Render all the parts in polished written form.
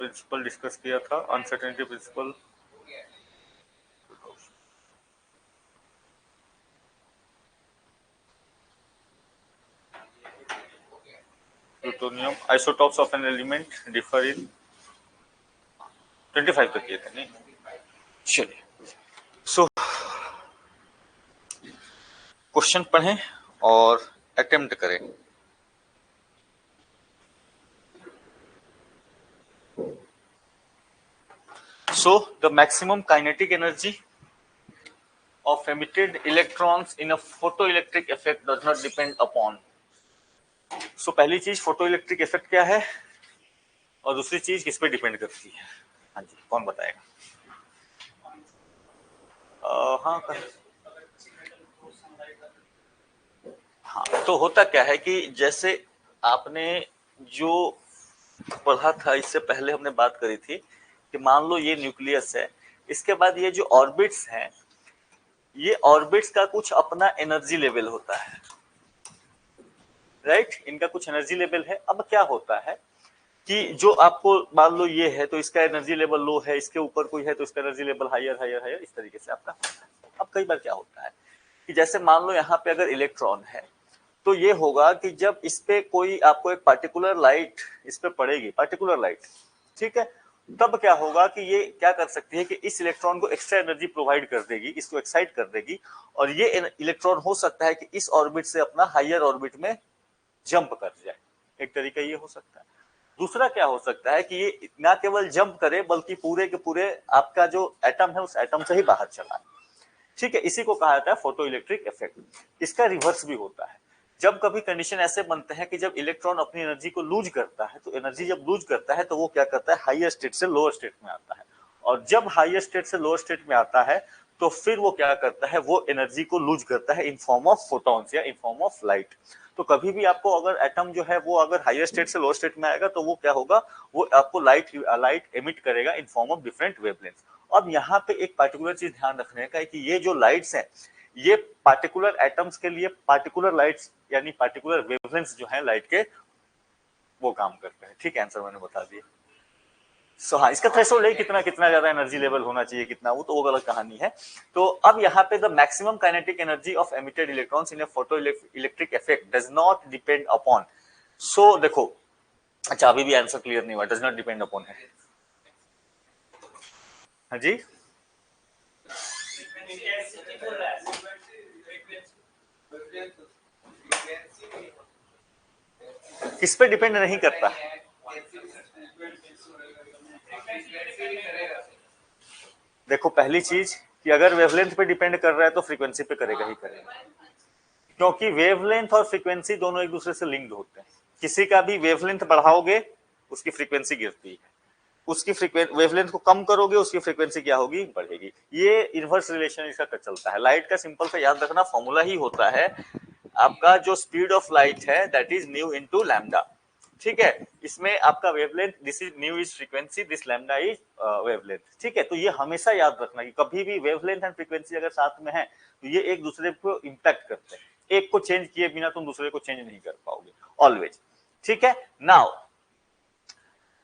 Principal discuss किया था, uncertainty principle. Plutonium isotopes of an element differ in 25 तक किए थे नहीं। चलिए सो क्वेश्चन पढ़ें और अटेम्प्ट करें। So the maximum kinetic energy of emitted electrons in a photoelectric effect does not depend upon. So पहली चीज फोटोइलेक्ट्रिक इफेक्ट क्या है और दूसरी चीज किस पे डिपेंड करती है? हाँ जी, कौन बताएगा? हाँ, तो होता क्या है कि जैसे आपने जो पढ़ा था, इससे पहले हमने बात करी थी कि मान लो ये न्यूक्लियस है, इसके बाद ये जो ऑर्बिट्स हैं, ये ऑर्बिट्स का कुछ अपना एनर्जी लेवल होता है, राइट? इनका कुछ एनर्जी लेवल है। अब क्या होता है कि जो आपको मान लो ये है तो इसका एनर्जी लेवल लो है, इसके ऊपर कोई है तो इसका energy level higher higher higher, इस तरीके से आपका होता है। अब कई बार क्या होता है कि जैसे मान लो यहाँ पे अगर इलेक्ट्रॉन है तो ये होगा कि जब इस पे कोई आपको एक पार्टिकुलर लाइट इस पे पड़ेगी, पार्टिकुलर लाइट, ठीक है, तब क्या होगा कि ये क्या कर सकती है कि इस इलेक्ट्रॉन को एक्स्ट्रा एनर्जी प्रोवाइड कर देगी, इसको एक्साइट कर देगी, और ये इलेक्ट्रॉन हो सकता है कि इस ऑर्बिट से अपना हायर ऑर्बिट में जंप कर जाए। एक तरीका ये हो सकता है। दूसरा क्या हो सकता है कि ये ना केवल जंप करे बल्कि पूरे के पूरे आपका जो एटम है उस एटम से ही बाहर चला है, ठीक है। इसी को कहा जाता है फोटो इलेक्ट्रिक इफेक्ट। इसका रिवर्स भी होता है। जब कभी कंडीशन ऐसे बनते हैं कि जब इलेक्ट्रॉन अपनी एनर्जी को लूज करता है, तो एनर्जी जब लूज करता है तो वो क्या करता है, हाईयर स्टेट से लोअर स्टेट में आता है, और जब हाईयर स्टेट से लोअर स्टेट में आता है तो फिर वो क्या करता है, वो एनर्जी को लूज करता है इन फॉर्म ऑफ फोटॉन्स या इन फॉर्म ऑफ लाइट। तो कभी भी आपको अगर एटम जो है वो अगर हाईयर स्टेट से लोअर स्टेट में आएगा तो वो क्या होगा, वो आपको लाइट एमिट करेगा in form of different wavelength. अब यहाँ पे एक पार्टिकुलर चीज ध्यान रखने का है कि ये जो लाइट्स हैं, ये पार्टिकुलर एटम्स के लिए पार्टिकुलर लाइट्स यानी पार्टिकुलर वेवलेंथ्स जो है लाइट के, वो काम करते हैं, ठीक है। आंसर मैंने बता दिया। सो हाँ, इसका थ्रेशोल्ड है कितना कितना ज्यादा एनर्जी लेवल होना चाहिए, कितना, वो तो वो गलत कहानी है। तो अब यहाँ पे the maximum kinetic energy of emitted electrons in a photo electric effect does not depend upon. So देखो, अच्छा अभी भी आंसर क्लियर नहीं हुआ, डज नॉट डिपेंड अपॉन है। हाँ जी, किस पे डिपेंड नहीं करता? देखो पहली चीज कि अगर वेवलेंथ पे डिपेंड कर रहा है तो फ्रीक्वेंसी पे करेगा ही करेगा, क्योंकि वेवलेंथ और फ्रीक्वेंसी दोनों एक दूसरे से लिंक्ड होते हैं। किसी का भी वेवलेंथ बढ़ाओगे उसकी फ्रीक्वेंसी गिरती है, उसकी वेवलेंथ को कम करोगे उसकी फ्रीक्वेंसी क्या होगी, बढ़ेगी। ये इनवर्स रिलेशन इसका चलता है। लाइट का सिंपल सा याद रखना फॉर्मूला ही होता है, आपका जो स्पीड ऑफ लाइट है that is new into lambda, ठीक है। इसमें आपका wavelength, this is new is frequency, this lambda is wavelength, ठीक है। तो ये हमेशा याद रखना कि कभी भी वेवलेंथ एंड फ्रीक्वेंसी अगर साथ में है तो ये एक दूसरे को इंपैक्ट करते हैं, एक को चेंज किए बिना तुम दूसरे को चेंज नहीं कर पाओगे ऑलवेज, ठीक है। नाउ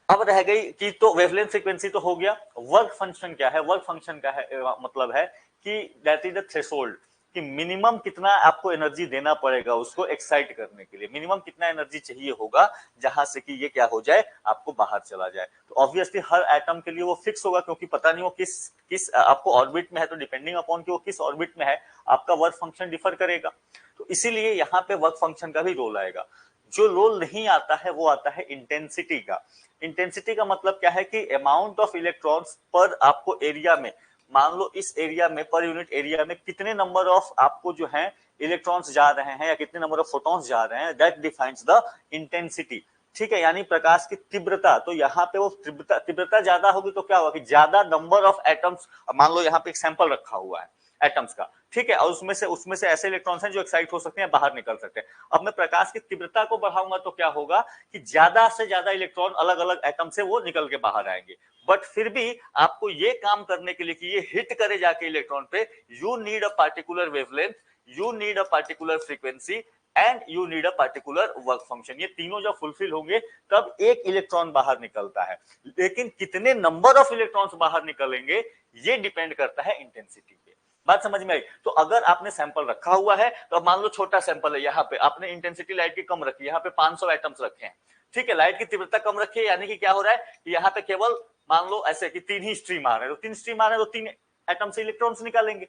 अब रह गई कि तो वेवलेंथ फ्रीक्वेंसी तो हो गया, वर्क फंक्शन क्या है? वर्क फंक्शन का है मतलब है कि दैट इज द थ्रेशोल्ड, कि मिनिमम कितना आपको एनर्जी देना पड़ेगा उसको एक्साइट करने के लिए, मिनिमम कितना एनर्जी चाहिए होगा जहां से कि ये क्या हो जाए, आपको बाहर चला जाए। तो ऑब्वियसली हर एटम के लिए वो फिक्स होगा, क्योंकि पता नहीं वो किस किस आपको ऑर्बिट में है, तो डिपेंडिंग अपॉन कि वो किस ऑर्बिट में है आपका वर्क फंक्शन डिफर करेगा। तो इसीलिए यहाँ पे वर्क फंक्शन का भी रोल आएगा। जो रोल नहीं आता है वो आता है इंटेंसिटी का। इंटेंसिटी का मतलब क्या है कि अमाउंट ऑफ इलेक्ट्रॉन्स पर आपको एरिया में, मान लो इस एरिया में पर यूनिट एरिया में कितने नंबर ऑफ आपको जो है इलेक्ट्रॉन्स जा रहे हैं या कितने नंबर ऑफ फोटॉन्स जा रहे हैं, दैट डिफाइंस द इंटेंसिटी, ठीक है। यानी प्रकाश की तीव्रता, तो यहाँ पे वो तीव्रता ज्यादा होगी तो क्या होगा कि ज्यादा नंबर ऑफ एटम्स, मान लो यहाँ पे एक सैंपल रखा हुआ है एटम्स का, ठीक है, और उसमें से ऐसे इलेक्ट्रॉन्स हैं जो एक्साइट हो सकते हैं, बाहर निकल सकते हैं। अब मैं प्रकाश की तीव्रता को बढ़ाऊंगा तो क्या होगा कि ज्यादा से ज्यादा इलेक्ट्रॉन अलग अलग एटम से वो निकल के बाहर आएंगे। बट फिर भी आपको ये काम करने के लिए कि ये हिट करे जाके इलेक्ट्रॉन पे, you need a particular wavelength, you need a particular frequency and you need a particular work function. ये तीनों जब फुलफिल होंगे तब एक इलेक्ट्रॉन बाहर निकलता है, लेकिन कितने नंबर ऑफ इलेक्ट्रॉन्स बाहर निकलेंगे ये डिपेंड करता है इंटेंसिटी पे। बात समझ में आई? तो अगर आपने सैंपल रखा हुआ है, तो मान लो छोटा सैंपल है, यहाँ पे आपने इंटेंसिटी लाइट की कम रखी है, यहाँ पे 500 एटम्स रखे हैं, ठीक है, लाइट की तीव्रता कम रखी है, यानी कि क्या हो रहा है कि यहाँ पे केवल मान लो ऐसे कि 3 ही स्ट्रीम आ रहे हैं, तो 3 स्ट्रीम आ रहे हैं तो 3 एटम से इलेक्ट्रॉन्स निकालेंगे।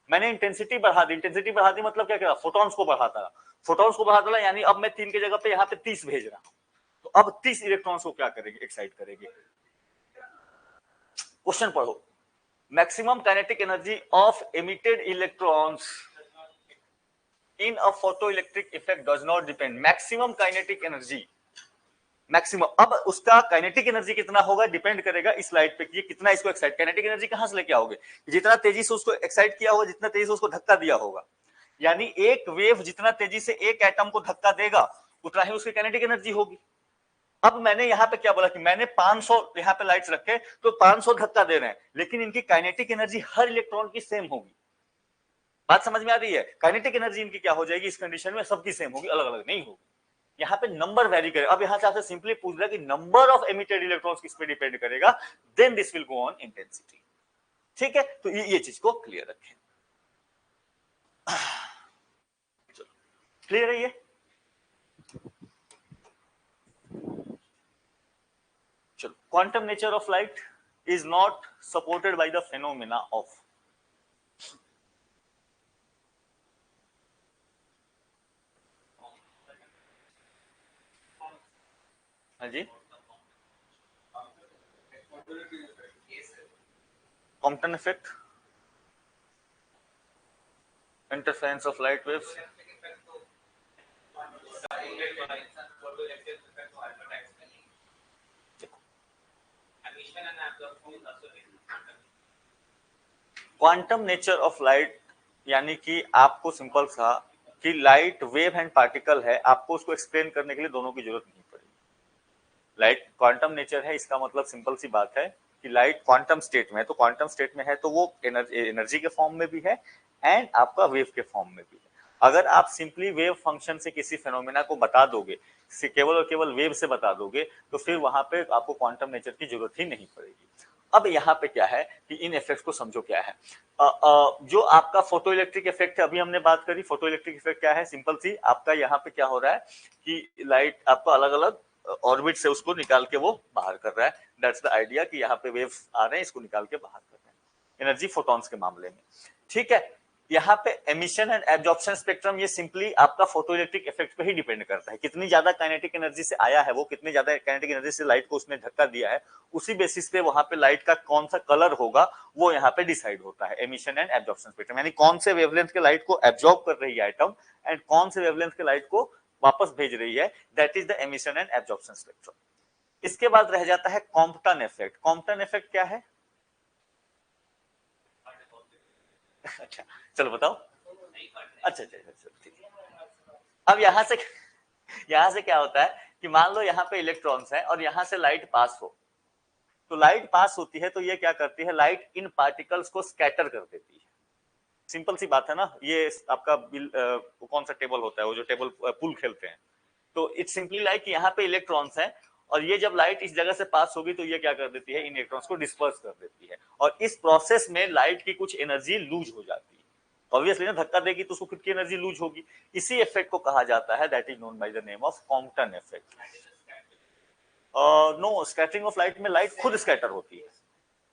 मैंने इंटेंसिटी बढ़ा दी, इंटेंसिटी बढ़ा दी मतलब क्या करा, फोटॉन्स को बढ़ाता रहा, फोटॉन्स को बढ़ाता रहा, यानी अब मैं 3 की जगह पे यहाँ पे 30 भेज रहा हूं, तो अब 30 इलेक्ट्रॉन्स को क्या करेंगे, एक्साइट करेंगे। क्वेश्चन पढ़ो, maximum kinetic energy of emitted electrons in a photoelectric effect does not depend. Maximum kinetic energy, maximum, अब उसका काइनेटिक एनर्जी कितना होगा डिपेंड करेगा इस लाइट पे कि कितना इसको एक्साइट, काइनेटिक एनर्जी कहां से लेके आओगे, जितना तेजी से उसको एक्साइट किया होगा, जितना तेजी से उसको धक्का दिया होगा, यानी एक वेव जितना तेजी से एक एटम को धक्का देगा उतना ही उसकी काइनेटिक एनर्जी होगी। अब मैंने यहाँ पे क्या बोला कि मैंने 500 यहाँ पे लाइट्स रखे तो 500 धक्का दे रहे हैं, लेकिन इनकी काइनेटिक एनर्जी हर इलेक्ट्रॉन की सेम होगी। बात समझ में आ रही है? काइनेटिक एनर्जी इनकी क्या हो जाएगी इस कंडीशन में, सबकी सेम होगी, अलग अलग नहीं होगी। यहाँ पे नंबर वेरी करे। अब यहाँ से आपसे सिंपली पूछ रहा है कि नंबर ऑफ एमिटेड इलेक्ट्रॉन्स किस पे डिपेंड करेगा, then this will go on intensity. ठीक है, तो ये चीज को क्लियर रखें। चलो क्लियर है ये? चलो, quantum nature of light is not supported by the phenomena of, हाँ जी, Compton effect, interference of light waves, quantum nature of light यानी कि आपको सिंपल सा कि लाइट वेव एंड पार्टिकल है, आपको उसको एक्सप्लेन करने के लिए दोनों की जरूरत नहीं पड़ेगी। लाइट क्वांटम नेचर है, इसका मतलब सिंपल सी बात है कि लाइट क्वांटम स्टेट में है, तो क्वांटम स्टेट में है तो वो एनर्जी के फॉर्म में भी है एंड आपका वेव के फॉर्म में भी है। अगर आप सिंपली वेव फंक्शन से किसी फेनोमेना को बता दोगे, केवल और केवल वेव से बता दोगे, तो फिर वहां पे आपको क्वांटम नेचर की जरूरत ही नहीं पड़ेगी। अब यहाँ पे क्या है कि इन इफेक्ट्स को समझो क्या है। जो आपका फोटो इलेक्ट्रिक इफेक्ट है, अभी हमने बात करी, फोटो इलेक्ट्रिक इफेक्ट क्या है, सिंपल सी आपका यहाँ पे क्या हो रहा है कि लाइट आपका अलग अलग ऑर्बिट से उसको निकाल के वो बाहर कर रहा है। दैट्स द आइडिया कि यहाँ पे वेव आ रहे हैं, इसको निकाल के बाहर कर रहे हैं, एनर्जी फोटॉन्स के मामले में। ठीक है, यहाँ पे एमिशन एंड एब्जॉर्प्शन स्पेक्ट्रम, ये सिंपली आपका फोटो इलेक्ट्रिक इफेक्ट पे ही डिपेंड करता है, कितनी ज्यादा काइनेटिक एनर्जी से आया है वो, कितनी ज्यादा काइनेटिक एनर्जी से लाइट को उसने धक्का दिया है, उसी बेसिस पे वहां पे लाइट का कौन सा कलर होगा वो यहाँ पे डिसाइड होता है। एमिशन एंड एब्जॉर्प्शन स्पेक्ट्रम यानी कौन से वेवलेंथ के लाइट को एब्जॉर्ब कर रही है एटम एंड कौन से वेवलेंथ के लाइट को वापस भेज रही है, that is the emission and absorption spectrum. इसके बाद रह जाता है कॉम्पटन इफेक्ट। कॉम्पटन इफेक्ट क्या है? अच्छा चलो बताओ। अच्छा ठीक है। अब यहाँ से क्या होता है कि मान लो यहाँ पे इलेक्ट्रॉन्स है और यहाँ से लाइट पास हो, तो लाइट पास होती है तो ये क्या करती है, लाइट इन पार्टिकल्स को स्कैटर कर देती है। सिंपल सी बात है ना, ये आपका कौन सा टेबल होता है, वो जो टेबल पुल खेलते हैं, तो इट्स सिंपली लाइक यहाँ पे इलेक्ट्रॉन्स है और ये जब लाइट इस जगह से पास होगी तो ये क्या कर देती है, इन इलेक्ट्रॉन्स को डिस्पर्स कर देती है और इस प्रोसेस में लाइट की कुछ एनर्जी लूज हो जाती है। ऑब्वियसली ना, धक्का देगी तो उसको खुद की एनर्जी लूज होगी। इसी इफेक्ट को कहा जाता है, that is known by the name of Compton effect. No, scattering of light में लाइट खुद स्कैटर होती है,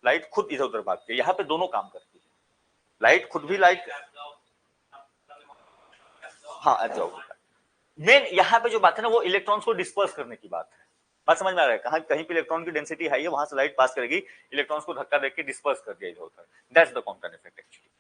लाइट खुद इधर उधर भागती है, यहाँ पे दोनों काम करती है, लाइट खुद भी लाइट, हाँ एब्जॉर्ब होता है। मेन यहाँ पे जो बात है ना वो इलेक्ट्रॉन्स को डिस्पर्स करने की बात है। बात समझ में आ रहा है? कहीं कहीं पे इलेक्ट्रॉन की डेंसिटी हाई है, वहां से लाइट पास करेगी, इलेक्ट्रॉन्स को धक्का देके डिस्पर्स कर दिया होता है, that's the Compton effect actually.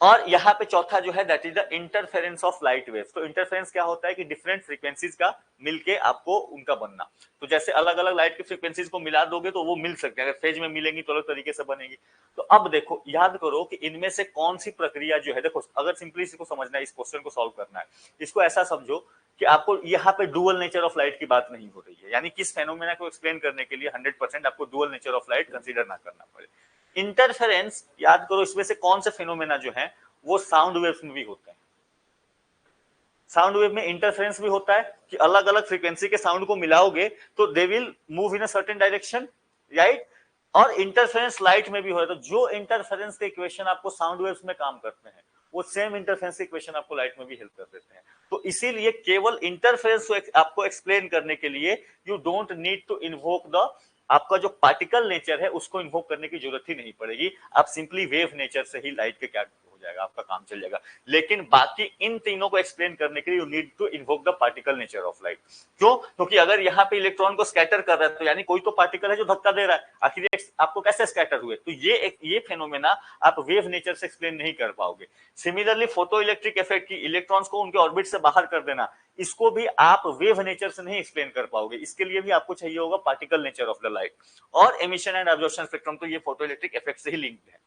और यहाँ पे चौथा जो है that is the interference of light waves. तो इंटरफेरेंस क्या होता है कि डिफरेंट फ्रीक्वेंसीज का मिलके आपको उनका बनना, तो जैसे अलग अलग लाइट की फ्रीक्वेंसीज को मिला दोगे तो वो मिल सकते हैं, अगर फेज में मिलेंगी तो अलग तरीके से बनेगी। तो अब देखो, याद करो कि इनमें से कौन सी प्रक्रिया जो है, देखो अगर सिंपली इसको समझना है, इस क्वेश्चन को सॉल्व करना है, इसको ऐसा समझो कि आपको यहाँ पे डुअल नेचर ऑफ लाइट की बात नहीं हो रही है, यानी किस फेनोमेना को एक्सप्लेन करने के लिए 100% आपको dual nature of light consider ना करना पड़े। इंटरफेरेंस, याद करो इसमें से कौन से फेनोमेना जो है वो साउंड वेव्स में भी होते हैं। साउंड वेव में इंटरफेरेंस भी होता है कि अलग अलग फ्रीक्वेंसी के साउंड को मिलाओगे तो they will move in a certain direction, right. और इंटरफेरेंस लाइट में भी हो, तो जो इंटरफेरेंस के इक्वेशन आपको साउंड वेव्स में काम करते हैं वो सेम इंटरफेरेंस इक्वेशन आपको लाइट में भी हेल्प कर देते हैं। तो इसीलिए केवल इंटरफेरेंस को आपको एक्सप्लेन करने के लिए you don't need to invoke the, आपका जो पार्टिकल नेचर है उसको इन्वोक करने की जरूरत ही नहीं पड़ेगी, आप सिंपली वेव नेचर से ही लाइट के क्या हो जाएगा, आपका काम चल जाएगा। लेकिन बाकी इन तीनों को एक्सप्लेन करने के लिए you need to invoke the particle nature of light. क्यों? क्योंकि अगर यहाँ पे इलेक्ट्रॉन को स्कैटर कर रहा है तो यानी कोई तो पार्टिकल है जो धक्का दे रहा है, आखिर आपको कैसे स्कैटर हुए, तो ये फेनोमेना आप वेव नेचर से एक्सप्लेन नहीं कर पाओगे। सिमिलरली फोटो इलेक्ट्रिक इफेक्ट की इलेक्ट्रॉन्स को उनके ऑर्बिट से बाहर कर देना, इसको भी आप वेव नेचर से नहीं एक्सप्लेन कर पाओगे, इसके लिए भी आपको चाहिए होगा particle nature of the light. और एमिशन एंड एब्जॉर्प्शन स्पेक्ट्रम तो ये फोटो इलेक्ट्रिक इफेक्ट से ही लिंक्ड है,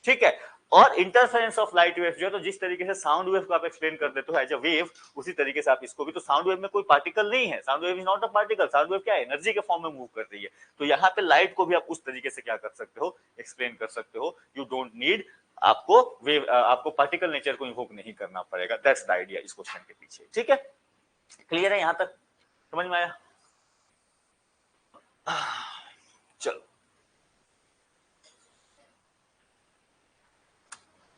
ठीक है। और इंटरफेरेंस ऑफ लाइट वेव जो है, तो जिस तरीके से साउंड वेव को आप एक्सप्लेन कर देते हो एज अ वेव, उसी तरीके से आप इसको भी, तो साउंड वेव में कोई पार्टिकल नहीं है, sound wave is not a particle, sound wave क्या है, एनर्जी के फॉर्म में मूव कर रही है। तो यहाँ पे लाइट को भी आप उस तरीके से क्या कर सकते हो, एक्सप्लेन कर सकते हो। यू डोंट नीड, आपको वेव, आपको पार्टिकल नेचर को इन्वोक नहीं करना पड़ेगा। दैट्स द आइडिया इस क्वेश्चन के पीछे, ठीक है। क्लियर है, यहां तक समझ में आया? चलो,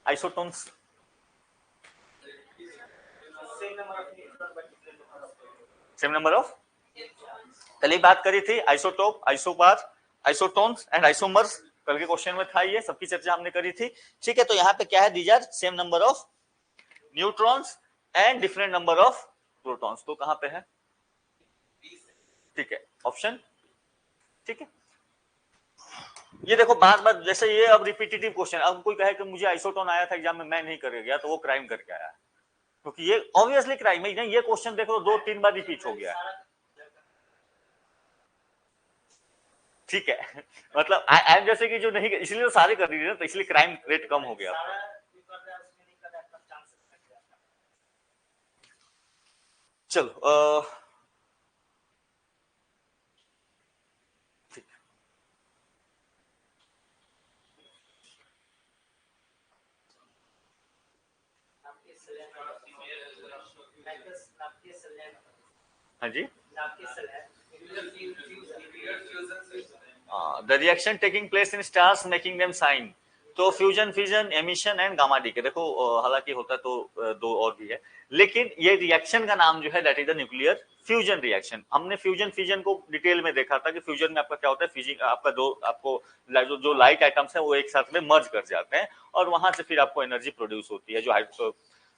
आइसोटोन्स, सेम नंबर ऑफ, कल ही बात करी थी isotope, isobar, isotones and isomers, कल के क्वेश्चन में था, ये सबकी चर्चा हमने करी थी, ठीक है। तो यहाँ पे क्या है, these are same number of neutrons and different number of protons. तो कहां पे है, ठीक है, ऑप्शन, ठीक है। ये देखो बार बार, जैसे ये अब रिपीटेटिव क्वेश्चन, अब कोई कहे कि मुझे आइसोटोन आया था एग्जाम में, मैं नहीं करके गया, तो वो क्राइम करके आया, क्योंकि ये ऑब्वियसली क्राइम है। ये क्वेश्चन देखो 2-3 बार रिपीट हो गया, ठीक है। मतलब आई एम जैसे कि जो नहीं, इसलिए तो सारे कर रही है, तो इसलिए क्राइम रेट कम हो गया। चलो ठीक, हाँ जी, the reaction taking place in stars making them shine, तो fusion, fission, emission and gamma decay. देखो हालांकि होता तो दो और भी है, लेकिन ये रिएक्शन का नाम जो है that is the nuclear fusion reaction. हमने फ्यूजन फिजन को डिटेल में देखा था कि फ्यूजन में आपका क्या होता है, फिजिक आपका दो, आपको जो लाइट आइटम्स है वो एक साथ में मर्ज कर जाते हैं और वहां से फिर आपको एनर्जी प्रोड्यूस होती है, जो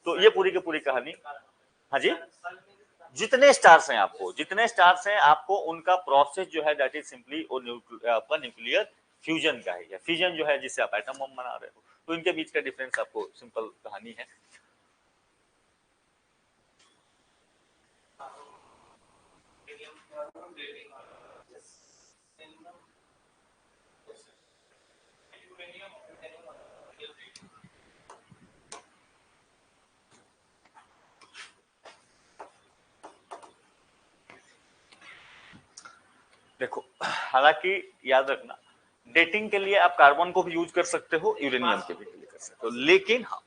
तो ये पूरी की पूरी कहानी। हाँ जी, जितने स्टार्स हैं आपको, जितने स्टार्स हैं आपको, उनका प्रोसेस जो है दैट इज सिंपली आपका न्यूक्लियर फ्यूजन का है, या फिजन जो है जिससे आप एटम बम बना रहे हो, तो इनके बीच का डिफरेंस आपको सिंपल कहानी है। देखो हालांकि याद रखना, डेटिंग के लिए आप कार्बन को भी यूज कर सकते हो, यूरेनियम के भी कर सकते हो, लेकिन हाँ,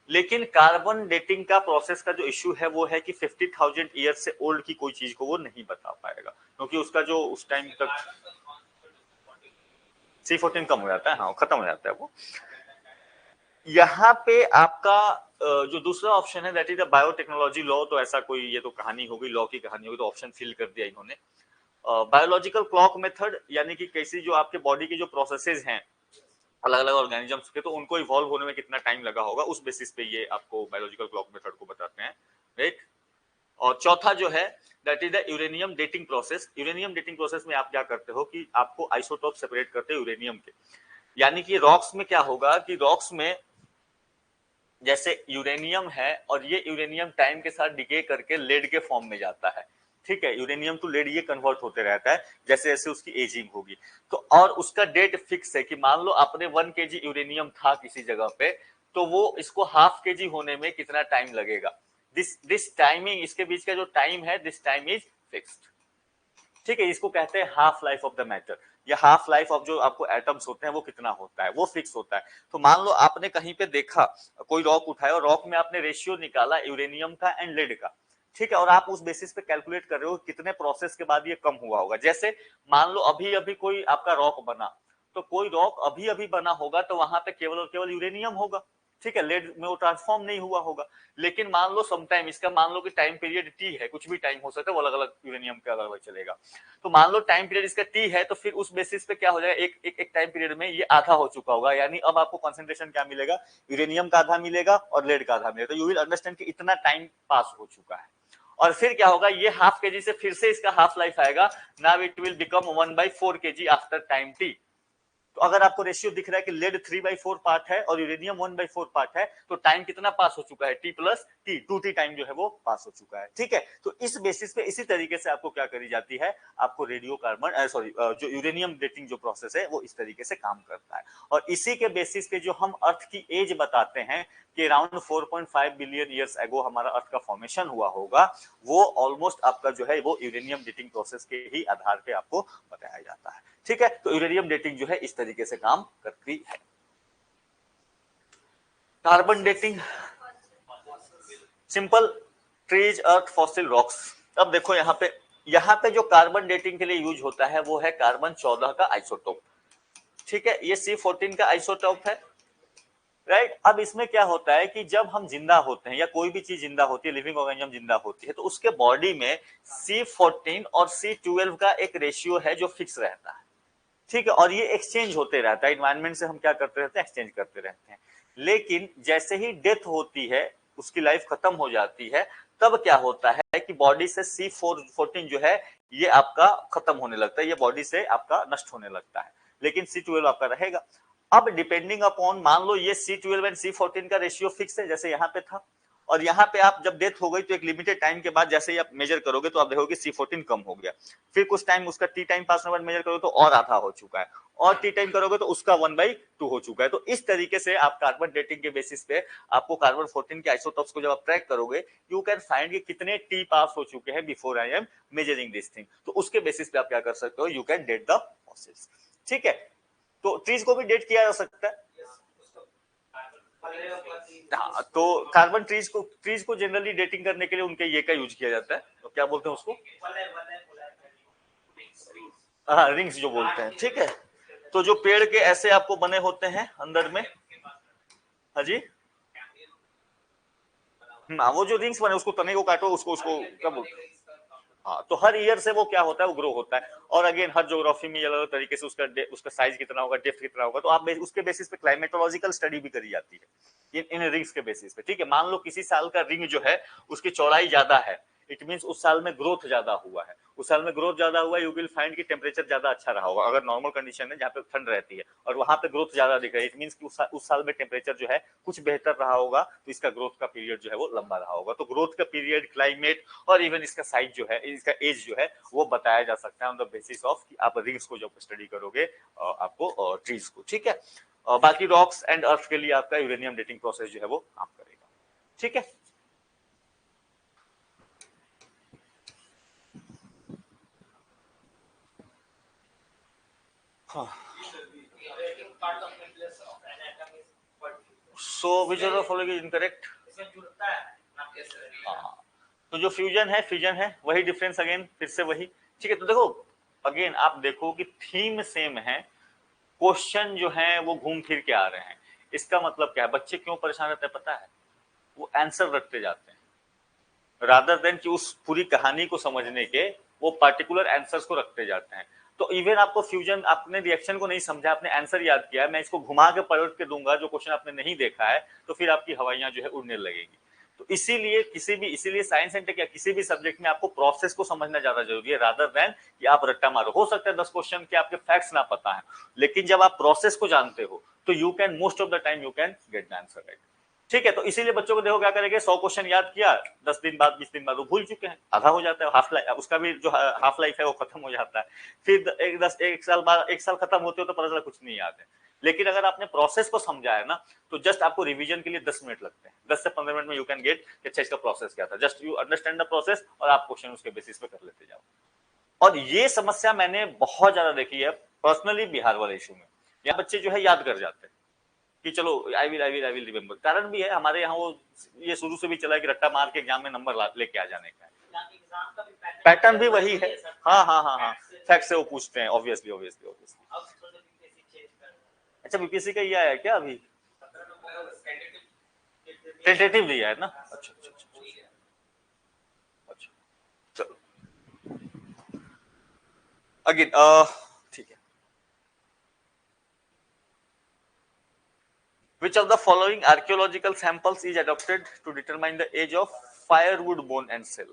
लेकिन कार्बन डेटिंग का प्रोसेस का जो इश्यू है वो है कि 50,000 ईयर से ओल्ड की कोई चीज को वो नहीं बता पाएगा, क्योंकि उसका जो उस टाइम तक C14 कम हो जाता है, हाँ खत्म हो जाता है वो। यहाँ पे आपका जो दूसरा ऑप्शन है that is the biotechnology law, तो ऐसा कोई, ये तो कहानी हो गई, लॉ की कहानी होगी, तो ऑप्शन फिल कर दिया इन्होंने। बायोलॉजिकल क्लॉक मेथड, यानी कि कैसी जो आपके बॉडी की जो प्रोसेसेस हैं अलग अलग ऑर्गेनिजम्स के, तो उनको इवॉल्व होने में कितना टाइम लगा होगा, उस बेसिस पे ये आपको बायोलॉजिकल क्लॉक मेथड को बताते हैं, राइट। और चौथा जो है that is the uranium dating process. Uranium dating process में आप क्या करते हो कि आपको आइसोटोप सेपरेट करते हो यूरेनियम के, यानी कि रॉक्स में क्या होगा कि रॉक्स में जैसे यूरेनियम है और ये यूरेनियम टाइम के साथ डिके करके लेड के फॉर्म में जाता है, ठीक है, यूरेनियम टू लेड ये कन्वर्ट होते रहता है जैसे जैसे उसकी एजिंग होगी। तो और उसका डेट फिक्स है कि मान लो आपने 1 kg यूरेनियम था किसी जगह पे, तो वो इसको ½ kg होने में कितना टाइम लगेगा, दिस टाइमिंग, इसके बीच का जो टाइम है, दिस टाइम इज फिक्स्ड, ठीक है, इसको कहते हैं half life of the matter. या हाफ लाइफ ऑफ जो आपको एटम्स होते हैं वो कितना होता है, वो फिक्स होता है। तो मान लो आपने कहीं पे देखा, कोई रॉक उठाया और रॉक में आपने रेशियो निकाला यूरेनियम का एंड लेड का, ठीक है, और आप उस बेसिस पे कैलकुलेट कर रहे हो कितने प्रोसेस के बाद ये कम हुआ होगा। जैसे मान लो अभी अभी कोई आपका रॉक बना, तो कोई रॉक अभी अभी बना होगा तो वहां पे केवल और केवल यूरेनियम होगा, ठीक है, लेड में वो ट्रांसफॉर्म नहीं हुआ होगा। लेकिन मान लो समटाइम, इसका मान लो कि टाइम पीरियड टी है, कुछ भी टाइम हो सकता है, वो अलग अलग यूरेनियम का अलग अलग चलेगा। तो मान लो टाइम पीरियड इसका टी है, तो फिर उस बेसिस पे क्या हो जाएगा, एक टाइम पीरियड में ये आधा हो चुका होगा, यानी अब आपको कंसंट्रेशन क्या मिलेगा, यूरेनियम का आधा मिलेगा और लेड का आधा मिलेगा। तो यू विल अंडरस्टैंड कि इतना टाइम पास हो चुका है। और फिर क्या होगा, ये हाफ केजी से फिर से इसका हाफ लाइफ आएगा, now it will become 1/4 KG after time T. तो अगर आपको रेशियो दिख रहा है कि लेड 3/4 पार्ट है और यूरेनियम 1/4 पार्ट है, तो टाइम कितना पास हो चुका है, T plus T, 2t time जो है वो पास हो चुका है, ठीक है। तो इस बेसिस पे इसी तरीके से आपको क्या करी जाती है, आपको रेडियो कार्बन सॉरी जो यूरेनियम डेटिंग जो प्रोसेस है वो इस तरीके से काम करता है। और इसी के बेसिस पे जो हम अर्थ की एज बताते हैं कि अराउंड 4.5 बिलियन ईयर्स एगो हमारा अर्थ का फॉर्मेशन हुआ होगा, वो ऑलमोस्ट आपका जो है वो यूरेनियम डेटिंग प्रोसेस के ही आधार पे आपको बताया जाता है, ठीक है। तो यूरेनियम डेटिंग जो है इस तरीके से काम करती है। कार्बन डेटिंग सिंपल, ट्रीज अर्थ फॉसिल रॉक्स। अब देखो यहाँ पे जो कार्बन डेटिंग के लिए यूज होता है वो है कार्बन 14 का आइसोटोप, ठीक है, ये C14 का आइसोटोप है, राइट। अब इसमें क्या होता है कि जब हम जिंदा होते हैं या कोई भी चीज जिंदा होती है, लिविंग ऑर्गेनिज्म जिंदा होती है, तो उसके बॉडी में C14 और C12 का एक रेशियो है जो फिक्स रहता है, ठीक है, और ये एक्सचेंज होते रहता है, इन्वायरमेंट से हम क्या करते रहते हैं, एक्सचेंज करते रहते हैं। लेकिन जैसे ही डेथ होती है, उसकी लाइफ खत्म हो जाती है, तब क्या होता है कि बॉडी से C14 जो है ये आपका खत्म होने लगता है, ये बॉडी से आपका नष्ट होने लगता है, लेकिन C12 आपका रहेगा। अब डिपेंडिंग अपॉन, मान लो ये C12 एंड C14 का रेशियो फिक्स है जैसे यहाँ पे था, और यहाँ पे आप जब डेथ हो गई तो एक लिमिटेड टाइम के बाद जैसे ही आप मेजर करोगे तो आप देखोगे C14 कम हो गया, फिर कुछ टाइम उसका टी टाइम पास होने के बाद मेजर करोगे तो और आधा हो चुका है, और टी टाइम करोगे तो उसका 1/2 हो चुका है। तो इस तरीके से आप कार्बन डेटिंग के बेसिस पे आपको कार्बन 14 के आइसोटॉप्स को जब आप ट्रैक करोगे, यू कैन फाइंड कि कितने टी पास हो चुके हैं before I am measuring this thing. तो उसके बेसिस पे आप क्या कर सकते हो, you can date the process, ठीक है। तो ट्रीज को भी डेट किया जा सकता है। हाँ, तो कार्बन ट्रीज को जनरली डेटिंग करने के लिए उनके ये का यूज किया जाता है, तो क्या बोलते हैं उसको, हाँ रिंग्स जो बोलते हैं, ठीक है। तो जो पेड़ के ऐसे आपको बने होते हैं अंदर में, हाँ जी, हाँ वो जो रिंग्स बने उसको तने को काटो, उसको उसको क्या बोलते हैं, हाँ। तो हर ईयर से वो क्या होता है, वो ग्रो होता है, और अगेन हर ज्योग्राफी में अलग अलग तरीके से उसका साइज कितना होगा, डेप्थ कितना होगा, तो आप उसके बेसिस पे क्लाइमेटोलॉजिकल स्टडी भी करी जाती है इन रिंग्स के बेसिस पे, ठीक है। मान लो किसी साल का रिंग जो है उसकी चौड़ाई ज्यादा है, इट मीन उस साल में ग्रोथ ज्यादा हुआ है, उस साल में ग्रोथ ज्यादा हुआ, यू विल फाइंड कि टेम्परेचर ज्यादा अच्छा रहा होगा, अगर नॉर्मल कंडीशन है जहाँ पे ठंड रहती है और वहां पे ग्रोथ ज्यादा दिख रहा है, इट मीन कि उस साल में टेम्परेचर जो है कुछ बेहतर रहा होगा, तो इसका ग्रोथ का पीरियड जो है वो लंबा रहा होगा। तो ग्रोथ का पीरियड, क्लाइमेट और इवन इसका साइज जो है, इसका एज जो है वो बताया जा सकता है ऑन द बेसिस ऑफ कि आप रिंग्स को जब स्टडी करोगे आपको ट्रीज को, ठीक है। बाकी रॉक्स एंड अर्थ के लिए आपका यूरेनियम डेटिंग प्रोसेस जो है वो काम करेगा, ठीक है। So which of the following is incorrect, तो जो फ्यूजन है वही डिफरेंस अगेन फिर से वही, ठीक है। तो देखो अगेन आप देखो कि थीम सेम है, क्वेश्चन जो है वो घूम फिर के आ रहे हैं। इसका मतलब क्या है, बच्चे क्यों परेशान रहते हैं पता है, वो आंसर रटते जाते हैं रादर देन कि उस पूरी कहानी को समझने के, वो पर्टिकुलर आंसर्स को रखते जाते हैं। तो इवन आपको फ्यूजन, आपने रिएक्शन को नहीं समझा, आपने आंसर याद किया, मैं इसको घुमा के पलट के दूंगा जो क्वेश्चन आपने नहीं देखा है, तो फिर आपकी हवाइयां जो है उड़ने लगेगी। तो इसीलिए साइंस एंड टेक या किसी भी सब्जेक्ट में आपको प्रोसेस को समझना ज्यादा जरूरी है रादर देन कि आप रट्टा मारो। हो सकता है 10 क्वेश्चन के आपके फैक्ट्स ना पता है, लेकिन जब आप प्रोसेस को जानते हो तो you can most of the time you can get the answer right, ठीक है। तो इसीलिए बच्चों को देखो क्या करेंगे, 100 क्वेश्चन याद किया, 10 दिन बाद 20 दिन बाद वो भूल चुके हैं, आधा हो जाता है, हाफ लाइफ उसका भी जो हाफ लाइफ है वो खत्म हो जाता है। फिर एक साल बाद, एक साल खत्म होते हो तो पता चला कुछ नहीं याद है। लेकिन अगर आपने प्रोसेस को समझा है ना, तो जस्ट आपको रिवीजन के लिए 10 मिनट लगते हैं, 10 से 15 मिनट में यू कैन गेट अच्छा इसका प्रोसेस क्या था, just you understand the process और आप क्वेश्चन उसके बेसिस पे कर लेते जाओ। और ये समस्या मैंने बहुत ज्यादा देखी है, पर्सनली बिहार वाले इशू में यहाँ बच्चे जो है याद कर जाते हैं कि चलो आई विल रिमेम्बर। कारण भी है हमारे यहाँ वो ये शुरू से भी चला है कि रट्टा मार के एग्जाम में नंबर लेके आ जाने का पैटर्न भी वही है। हाँ हाँ हाँ हाँ, फैक्ट से वो पूछते हैं ऑब्वियसली ऑब्वियसली ऑब्वियसली। अच्छा बीपीएससी का ये आया क्या अभी? टेंटेटिव दिया है ना? अच्छा अच्छा अच्छा, चलो अगेन ठीक है। Which of the following archaeological samples is adopted to determine the age of firewood bone and cell?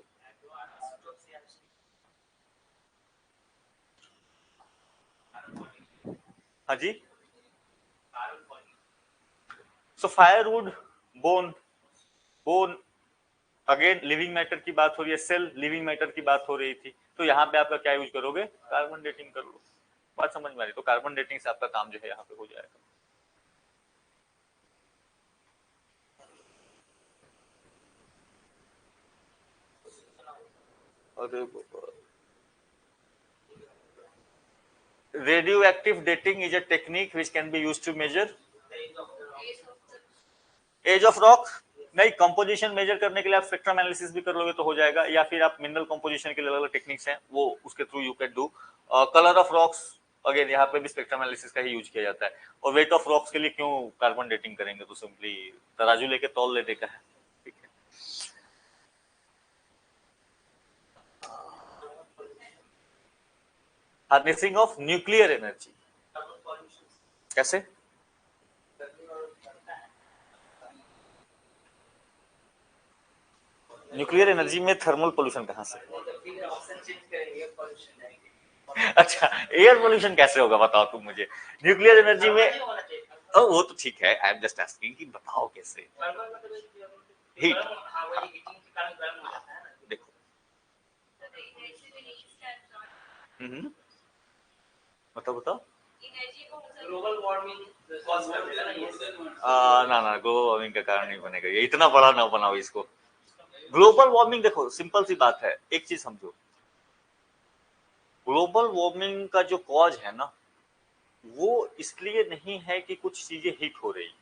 हाँ जी, so firewood bone again living matter की बात हो रही है, सेल लिविंग मैटर की बात हो रही थी, तो यहाँ पे आपका क्या यूज करोगे? कार्बन डेटिंग कर लो। बात समझ में आ रही? तो कार्बन डेटिंग से आपका काम जो है यहाँ पे हो जाएगा। Radioactive dating is a technique which can be used to measure age of rock. नहीं, कंपोजिशन मेजर करने के लिए आप स्पेक्ट्रम एनालिसिस भी कर लोगे तो हो जाएगा, या फिर आप मिनरल कंपोजिशन के लिए अलग अलग टेक्निक्स हैं वो उसके through you can do. Colour of rocks again यहाँ पे भी स्पेक्ट्रम एनालिसिस का ही यूज किया जाता है। और वेट ऑफ रॉक्स के लिए क्यों कार्बन डेटिंग करेंगे? तो सिंपली तराजू लेके तौल लेने का है। ठीक है, हार्नेसिंग ऑफ न्यूक्लियर एनर्जी कैसे? न्यूक्लियर एनर्जी में थर्मल पोल्यूशन कहाँ से? अच्छा, एयर पोल्यूशन कैसे होगा बताओ तुम मुझे। न्यूक्लियर एनर्जी में वो तो ठीक है, आई एम जस्ट आस्किंग कि बताओ कैसे। हीट, देखो बताओ ग्लोबल वार्मिंग ना ग्लोबल वार्मिंग का कारण नहीं बनेगा, ये इतना बड़ा ना बनाओ इसको। ग्लोबल वार्मिंग देखो सिंपल सी बात है, एक चीज समझो, ग्लोबल वार्मिंग का जो कॉज है ना वो इसलिए नहीं है कि कुछ चीजें हीट हो रही है,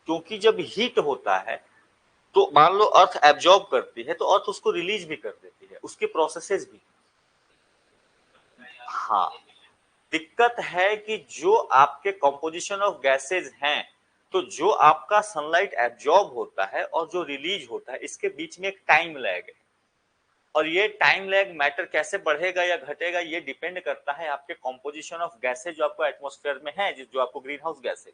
क्योंकि जब हीट होता है तो मान लो अर्थ एब्जॉर्ब करती है तो अर्थ उसको रिलीज भी कर देती है, उसके प्रोसेसेस भी। हाँ, दिक्कत है कि जो आपके कंपोजिशन ऑफ गैसेज हैं, तो जो आपका सनलाइट एब्जॉर्ब होता है और जो रिलीज होता है इसके बीच में एक टाइम लैग है, और ये टाइम लैग मैटर कैसे बढ़ेगा या घटेगा ये डिपेंड करता है आपके कंपोजिशन ऑफ गैसेज जो आपको एटमॉस्फेयर में है, जो आपको ग्रीन हाउस गैसेज,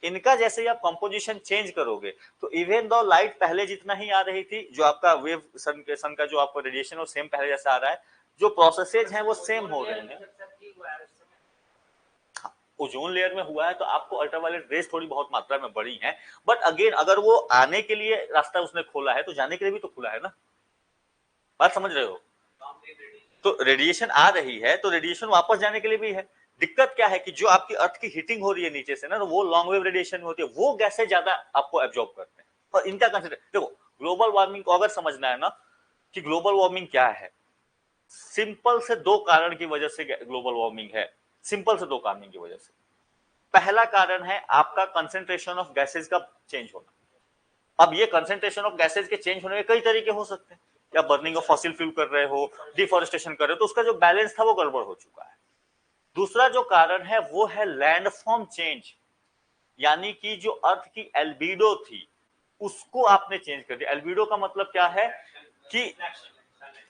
इनका जैसे ही आप कंपोजिशन चेंज करोगे तो इवन दो लाइट पहले जितना ही आ रही थी, जो आपका वेव सन का जो आपको रेडिएशन वो सेम पहले जैसा आ रहा है, जो प्रोसेसेज हैं वो सेम हो रहे हैं। ओजोन लेयर में हुआ है तो आपको अल्ट्रावायलेट रेस थोड़ी बहुत मात्रा में बढ़ी है, बट अगेन अगर वो आने के लिए रास्ता उसने खोला है तो जाने के लिए भी तो खुला है ना। बात समझ रहे हो? तो रेडिएशन आ रही है तो रेडिएशन वापस जाने के लिए भी है। दिक्कत क्या है कि जो आपकी अर्थ की हीटिंग हो रही है नीचे से ना, तो वो लॉन्ग वेव रेडिएशन होती है, वो गैसें ज्यादा आपको एब्जॉर्ब करते हैं। और इनका कंसिडर देखो, ग्लोबल वार्मिंग को अगर समझना है ना कि ग्लोबल वार्मिंग क्या है, सिंपल से दो कारण की वजह से ग्लोबल वार्मिंग है। सिंपल से दो कारण की वजह से। पहला कारण है आपका कंसेंट्रेशन ऑफ गैसेज का चेंज होना। अब ये कंसेंट्रेशन ऑफ गैसेज के चेंज होने के कई तरीके हो सकते हैं, या बर्निंग ऑफ फॉसिल फ्यूल कर रहे हो, डिफॉरेस्टेशन कर रहे हो, तो उसका जो बैलेंस था वो गड़बड़ हो चुका है। दूसरा जो कारण है वो है लैंडफॉर्म चेंज, यानी कि जो अर्थ की एल्बिडो थी उसको आपने चेंज कर दिया। एल्बिडो का मतलब क्या है कि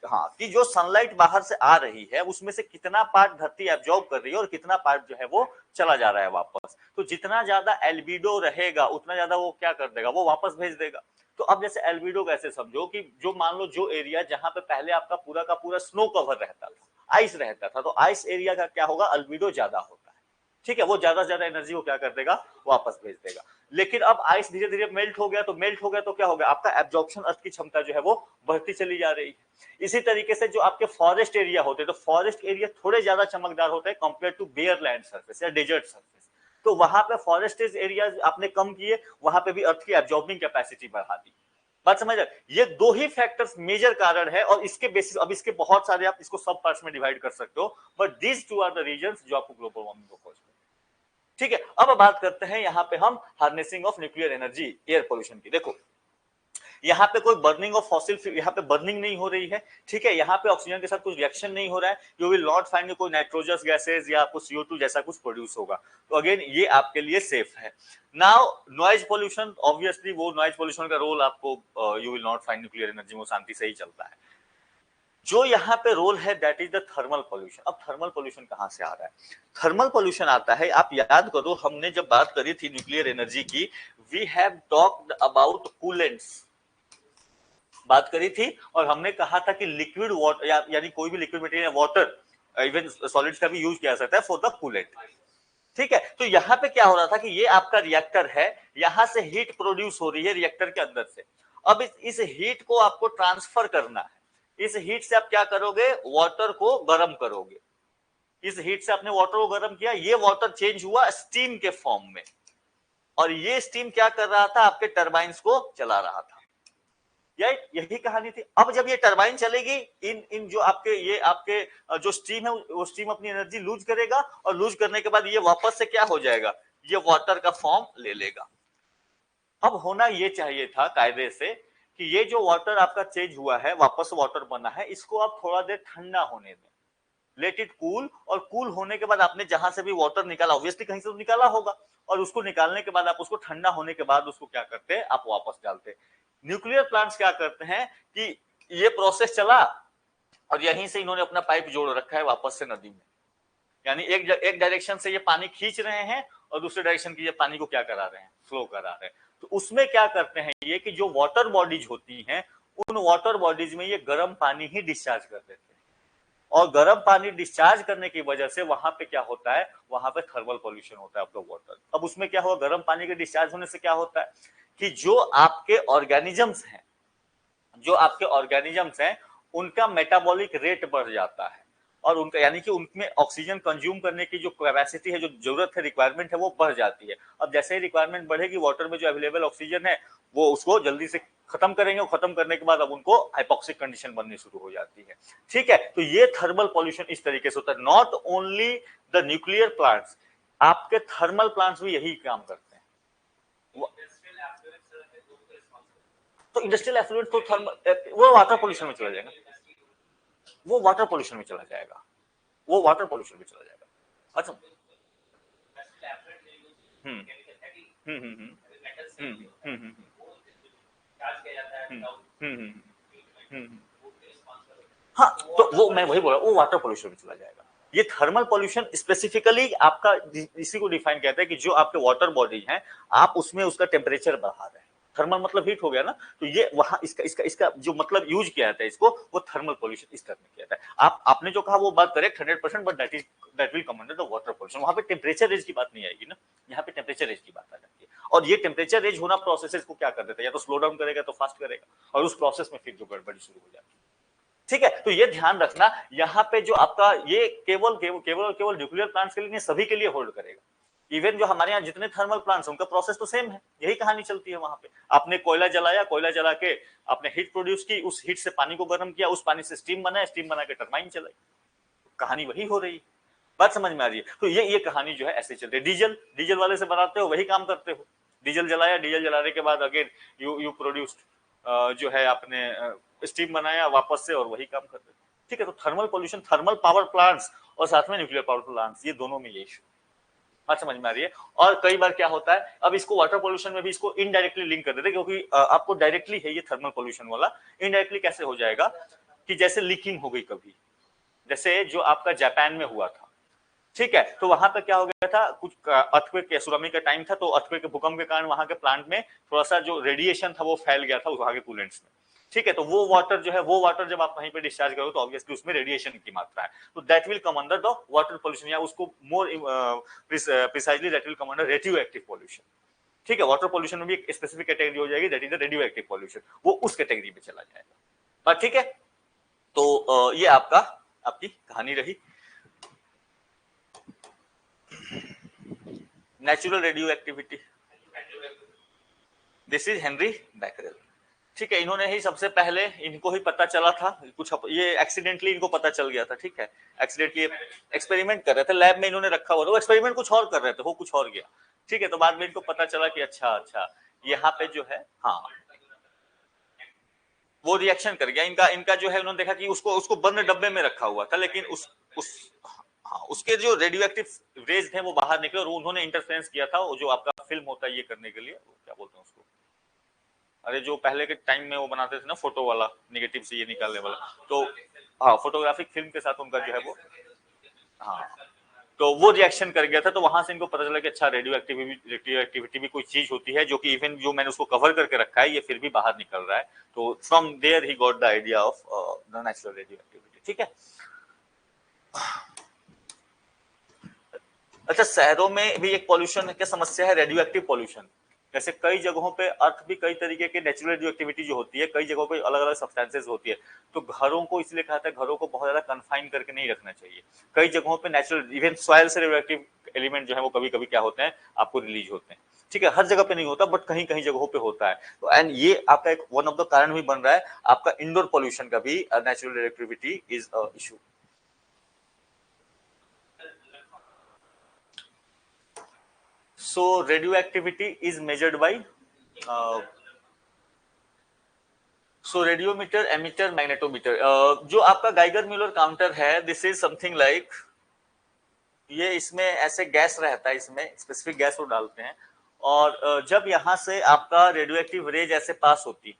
हाँ, कि जो सनलाइट बाहर से आ रही है उसमें से कितना पार्ट धरती एब्जॉर्ब कर रही है और कितना पार्ट जो है वो चला जा रहा है वापस। तो जितना ज्यादा एल्बिडो रहेगा उतना ज्यादा वो क्या कर देगा, वो वापस भेज देगा। तो अब जैसे एल्बिडो कैसे समझो कि जो मान लो जो एरिया जहां पे पहले आपका पूरा का पूरा स्नो कवर रहता था, आइस रहता था, तो आइस एरिया का क्या होगा, एल्बिडो ज्यादा होता है। ठीक है, वो ज्यादा से ज्यादा एनर्जी को क्या कर देगा, वापस भेज देगा। लेकिन अब आइस धीरे धीरे मेल्ट हो गया, तो मेल्ट हो गया तो क्या हो गया, आपका एब्जॉर्प्शन अर्थ की क्षमता जो है वो बढ़ती चली जा रही है। इसी तरीके से जो आपके फॉरेस्ट एरिया होते हैं, तो फॉरेस्ट एरिया थोड़े ज्यादा चमकदार होते हैं compare to bare land surface या डेजर्ट सरफेस। तो वहां पे फॉरेस्ट एरिया आपने कम किए, वहां पे भी अर्थ की एब्जॉर्बिंग कैपेसिटी बढ़ा दी। बात समझ रहे? ये दो ही फैक्टर्स मेजर कारण है, और इसके बेसिस, अब इसके बहुत सारे, आप इसको सब पार्ट्स में डिवाइड कर सकते हो, but these two are the reasons जो आपको ग्लोबल वार्मिंग को कॉज करते हैं। ठीक है, अब बात करते हैं यहाँ पे हम harnessing of nuclear energy air pollution की। देखो यहाँ पे कोई बर्निंग ऑफ फॉसिल फ्यूल, यहाँ पे बर्निंग नहीं हो रही है, ठीक है, यहाँ पे ऑक्सीजन के साथ कुछ रिएक्शन नहीं हो रहा है, यू विल नॉट फाइंड कोई नाइट्रोजस गैसेज या आपको CO2 जैसा कुछ प्रोड्यूस होगा, तो अगेन ये आपके लिए सेफ है। नाउ नॉइज पोल्यूशन, ऑब्वियसली वो नॉइज पोल्यूशन का रोल आपको you will not find nuclear energy में शांति से ही चलता है। जो यहाँ पे रोल है that is the thermal pollution. अब थर्मल पोल्यूशन कहां से आ रहा है? थर्मल पोल्यूशन आता है, आप याद करो हमने जब बात करी थी न्यूक्लियर एनर्जी की, we have talked about coolants, बात करी थी, और हमने कहा था कि लिक्विड वाटर यानी कोई भी liquid material, water, even solids का भी यूज किया जा सकता है फॉर द कूलेंट। ठीक है, तो यहाँ पे क्या हो रहा था कि ये आपका रिएक्टर है, यहां से हीट प्रोड्यूस हो रही है रिएक्टर के अंदर से। अब इस हीट को आपको ट्रांसफर करना है, इस हीट से आप क्या करोगे, वाटर को गर्म करोगे। इस हीट से आपने वाटर को गर्म किया, ये वाटर चेंज हुआ स्टीम के फॉर्म में, और ये स्टीम क्या कर रहा था, आपके टरबाइन्स को चला रहा था। यही कहानी थी। अब जब ये टरबाइन चलेगी, इन जो आपके ये आपके जो स्टीम है, वो स्टीम अपनी एनर्जी लूज करेगा, और लूज करने के बाद ये वापस से क्या हो जाएगा, ये वाटर का फॉर्म ले लेगा। अब होना ये चाहिए था कायदे से कि ये जो वाटर आपका चेंज हुआ है, वापस वाटर बना है, इसको आप थोड़ा देर ठंडा होने दें, लेट इट कूल, और कूल होने के बाद आपने जहां से भी वाटर निकाला, ऑब्वियसली कहीं से तो निकाला होगा, और उसको निकालने के बाद आप उसको ठंडा होने के बाद उसको क्या करते हैं, आप वापस डालते हैं। न्यूक्लियर प्लांट्स क्या करते हैं कि ये प्रोसेस चला, और यहीं से इन्होंने अपना पाइप जोड़ रखा है वापस से नदी में, यानी एक डायरेक्शन से ये पानी खींच रहे हैं, और दूसरे डायरेक्शन की ये पानी को क्या करा रहे हैं, फ्लो करा रहे हैं। तो उसमें क्या करते हैं ये कि जो वाटर बॉडीज होती हैं, उन वाटर बॉडीज में ये गर्म पानी ही डिस्चार्ज कर देते हैं, और गर्म पानी डिस्चार्ज करने की वजह से वहां पे क्या होता है, वहां पे थर्मल पॉल्यूशन होता है ऑफ द वाटर। अब उसमें क्या हुआ, गर्म पानी के डिस्चार्ज होने से क्या होता है कि जो आपके ऑर्गेनिजम्स हैं, जो आपके ऑर्गेनिजम्स हैं, उनका मेटाबॉलिक रेट बढ़ जाता है, और उनका यानी कि उनमें ऑक्सीजन कंज्यूम करने की जो कैपेसिटी है, जो जरूरत है, रिक्वायरमेंट है, वो बढ़ जाती है। अब जैसे ही रिक्वायरमेंट बढ़ेगी, वाटर में जो अवेलेबल ऑक्सीजन है वो उसको जल्दी से खत्म करेंगे, और खत्म करने के बाद अब उनको हाइपोक्सिक कंडीशन बननी शुरू हो जाती है। ठीक है, तो ये थर्मल पॉल्यूशन इस तरीके से होता है। Not only the nuclear plants, आपके थर्मल प्लांट्स भी यही काम करते हैं। तो इंडस्ट्रियल एफ्लुएंट तो थर्मल, वो वाटर पोल्यूशन में चला जाएगा, वो वाटर पोल्यूशन में चला जाएगा, वो वाटर पोल्यूशन में चला जाएगा। अच्छा, हम्म हम्म हम्म हम्म हम्म हम्म हम्म हम्म, हाँ, तो वो मैं वही बोल रहा हूँ, वो वाटर पोल्यूशन में चला जाएगा। ये थर्मल पोल्यूशन स्पेसिफिकली आपका इसी को डिफाइन कहते हैं कि जो आपके वाटर बॉडी है, आप उसमें उसका टेम्परेचर बढ़ा रहे हैं। थर्मल मतलब हीट हो गया ना, तो ये वहां इसका इसका इसका जो मतलब यूज किया जाता है इसको, वो थर्मल पोल्यूशन इस तरह में किया जाता है। आपने जो कहा वो बात correct 100%, but that will come under the water pollution. वहां पे टेम्परेचर रेंज की बात नहीं आएगी ना, यहाँ पे टेम्परेचर रेंज की बात आ जाती है, और ये टेम्परेचर रेंज होना प्रोसेस को क्या कर देता है, या तो स्लो डाउन करेगा तो फास्ट करेगा, और उस प्रोसेस में फिर जो गड़बड़ी शुरू हो जाती है। ठीक है, तो ये ध्यान रखना, यहाँ पे जो आपका ये केवल केवल केवल केवल न्यूक्लियर प्लांट्स के लिए नहीं, सभी के लिए होल्ड करेगा। इवन जो हमारे यहाँ जितने थर्मल प्लांट्स हैं, उनका प्रोसेस तो सेम है, यही कहानी चलती है। वहां पे आपने कोयला जलाया, कोयला जला के आपने हीट प्रोड्यूस की, उस हीट से पानी को गर्म किया, उस पानी से स्टीम बनाया, स्टीम बना के टरबाइन चलाई, कहानी वही हो रही है। बात समझ में आ रही है? तो ये कहानी जो है ऐसे चलती है। डीजल वाले से बनाते हो, वही काम करते हो। डीजल जलाया, डीजल जलाने के बाद अगेन यू प्रोड्यूस्ड जो है आपने स्टीम बनाया वापस से, और वही काम करते। ठीक है, तो thermal pollution, thermal power plants और साथ में न्यूक्लियर पावर प्लांट्स, ये दोनों में ये इशू बात समझ में आ रही है। और कई बार क्या होता है, अब इसको वाटर पोल्यूशन में भी इसको इनडायरेक्टली लिंक कर देते हैं, क्योंकि आपको डायरेक्टली है ये थर्मल पोल्यूशन वाला, इनडायरेक्टली कैसे हो जाएगा कि जैसे लीकिंग हो गई कभी, जैसे जो आपका जापान में हुआ था। ठीक है, तो वहां पर क्या हो गया था, कुछ अर्थक्वेक, सुनामी का टाइम था, तो अर्थक्वेक के भूकंप के कारण वहां के प्लांट में थोड़ा सा जो रेडिएशन था वो फैल गया था वहां के कूलेंट्स में। ठीक है, तो वो वाटर जो है, वो वाटर जब आप वहीं पे डिस्चार्ज करो तो ऑब्वियसली उसमें रेडिएशन की मात्रा है, तो that will come under the water pollution, या उसको more precisely that will come under radio active pollution. ठीक है, वाटर पोल्यूशन में भी एक स्पेसिफिक कैटेगरी हो जाएगी, that is the radio active pollution, वो उस कैटेगरी में चला जाएगा। ठीक है, तो ये आपकी कहानी रही natural radio activity. This is Henry Becquerel. ठीक है, इन्होंने ही सबसे पहले, इनको ही पता चला था कुछ, ये एक्सीडेंटली इनको पता चल गया था, ठीक है, एक्सीडेंटली एक्सपेरिमेंट कर रहे थे लैब में, इन्होंने रखा हुआ था, वो एक्सपेरिमेंट कुछ और कर रहे थे, वो कुछ और गया, ठीक है, तो बाद में इनको पता चला कि अच्छा अच्छा यहाँ पे जो है, हाँ वो रिएक्शन कर गया, इनका इनका जो है, उन्होंने देखा कि उसको उसको बंद डब्बे में रखा हुआ था, लेकिन उस हाँ उसके जो रेडियो एक्टिव रेज थे वो बाहर निकले, और उन्होंने इंटरफेरेंस किया था, वो जो आपका फिल्म होता है ये करने के लिए, क्या बोलते हैं उसको, अरे जो पहले के टाइम में वो बनाते थे ना फोटो वाला, नेगेटिव से ये निकालने वाला, तो हाँ फोटोग्राफिक फिल्म के साथ उनका जो है वो, हाँ तो वो रिएक्शन कर गया था, तो वहां से इनको पता चला कि अच्छा रेडियो एक्टिविटी भी कोई चीज होती है, जो कि इवन जो मैंने उसको कवर करके रखा है ये फिर भी बाहर निकल रहा है, तो from there he got the idea of the natural radioactivity, ठीक है। अच्छा, शहरों में भी एक पॉल्यूशन की समस्या है, रेडियो एक्टिव पॉल्यूशन, जैसे कई जगहों पे अर्थ भी कई तरीके के नेचुरल रेडियो एक्टिविटी जो होती है, कई जगहों पे अलग अलग सब्सटेंसेस होती है, तो घरों को इसलिए कहा था घरों को बहुत ज्यादा कन्फाइन करके नहीं रखना चाहिए, कई जगहों पे नेचुरल इवन सॉइल से रेडियो एक्टिव एलिमेंट जो है वो कभी कभी क्या होते हैं आपको रिलीज होते हैं, ठीक है, हर जगह पे नहीं होता बट कहीं कहीं जगहों पे होता है, तो एंड ये आपका एक वन ऑफ द कारण भी बन रहा है आपका इंडोर पॉल्यूशन का भी, natural radioactivity is issue. So radioactivity is measured by so radiometer, emitter, magnetometer. जो आपका गाइगर म्यूलर काउंटर है, दिस इज समथिंग लाइक, ये इसमें ऐसे गैस रहता है, इसमें स्पेसिफिक गैस वो डालते हैं, और जब यहाँ से आपका रेडियोएक्टिव रेज ऐसे पास होती है,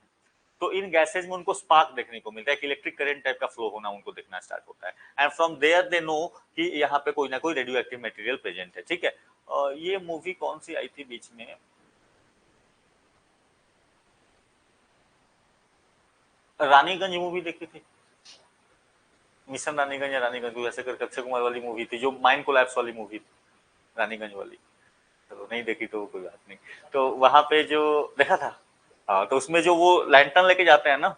तो इन गैसेज में उनको स्पार्क देखने को मिलता है, कि इलेक्ट्रिक करंट टाइप का फ्लो होना उनको दिखना स्टार्ट होता है, and from there they know कि यहाँ पे कोई ना कोई रेडियो एक्टिव मटेरियल प्रेजेंट है, ठीक है। ये मूवी कौन सी आई थी बीच में, रानीगंज मूवी देखी थी, मिशन रानीगंज या रानीगंज वैसे करके अक्षय कुमार वाली मूवी थी, जो माइंड कोलैप्स वाली मूवी थी, रानीगंज वाली, चलो नहीं देखी तो कोई बात नहीं, तो वहां पे जो देखा था, हाँ तो उसमें जो वो लैंटर्न लेके जाते हैं ना,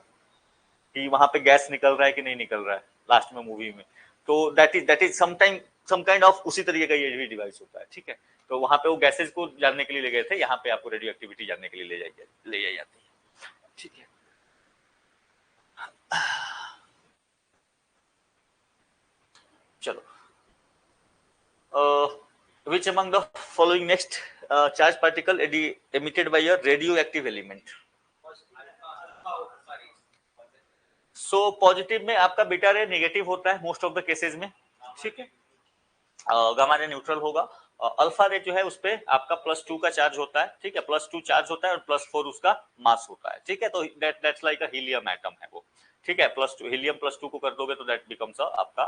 कि वहां पे गैस निकल रहा है कि नहीं निकल रहा है लास्ट में मूवी में, तो that is sometime some kind of उसी तरीके का ये भी डिवाइस होता है, ठीक है, तो वहां पे वो गैसेज को जानने के लिए ले गए थे, यहाँ पे आपको रेडियो एक्टिविटी जानने के लिए ले जाई जाती है, ठीक है। चलो, which among the following next charged particle emitted by a radioactive element? So positive में आपका बीटा रे नेगेटिव होता है मोस्ट ऑफ द केसेस में, ठीक है, गामा रे न्यूट्रल होगा, अल्फा रे जो है उस पे आपका +2 का चार्ज होता है, ठीक है, +2 चार्ज होता है और +4 उसका मास होता है, ठीक है, तो that's like a helium atom है वो, ठीक है, +2 हीलियम +2 को कर दोगे तो दैट बिकम्स आपका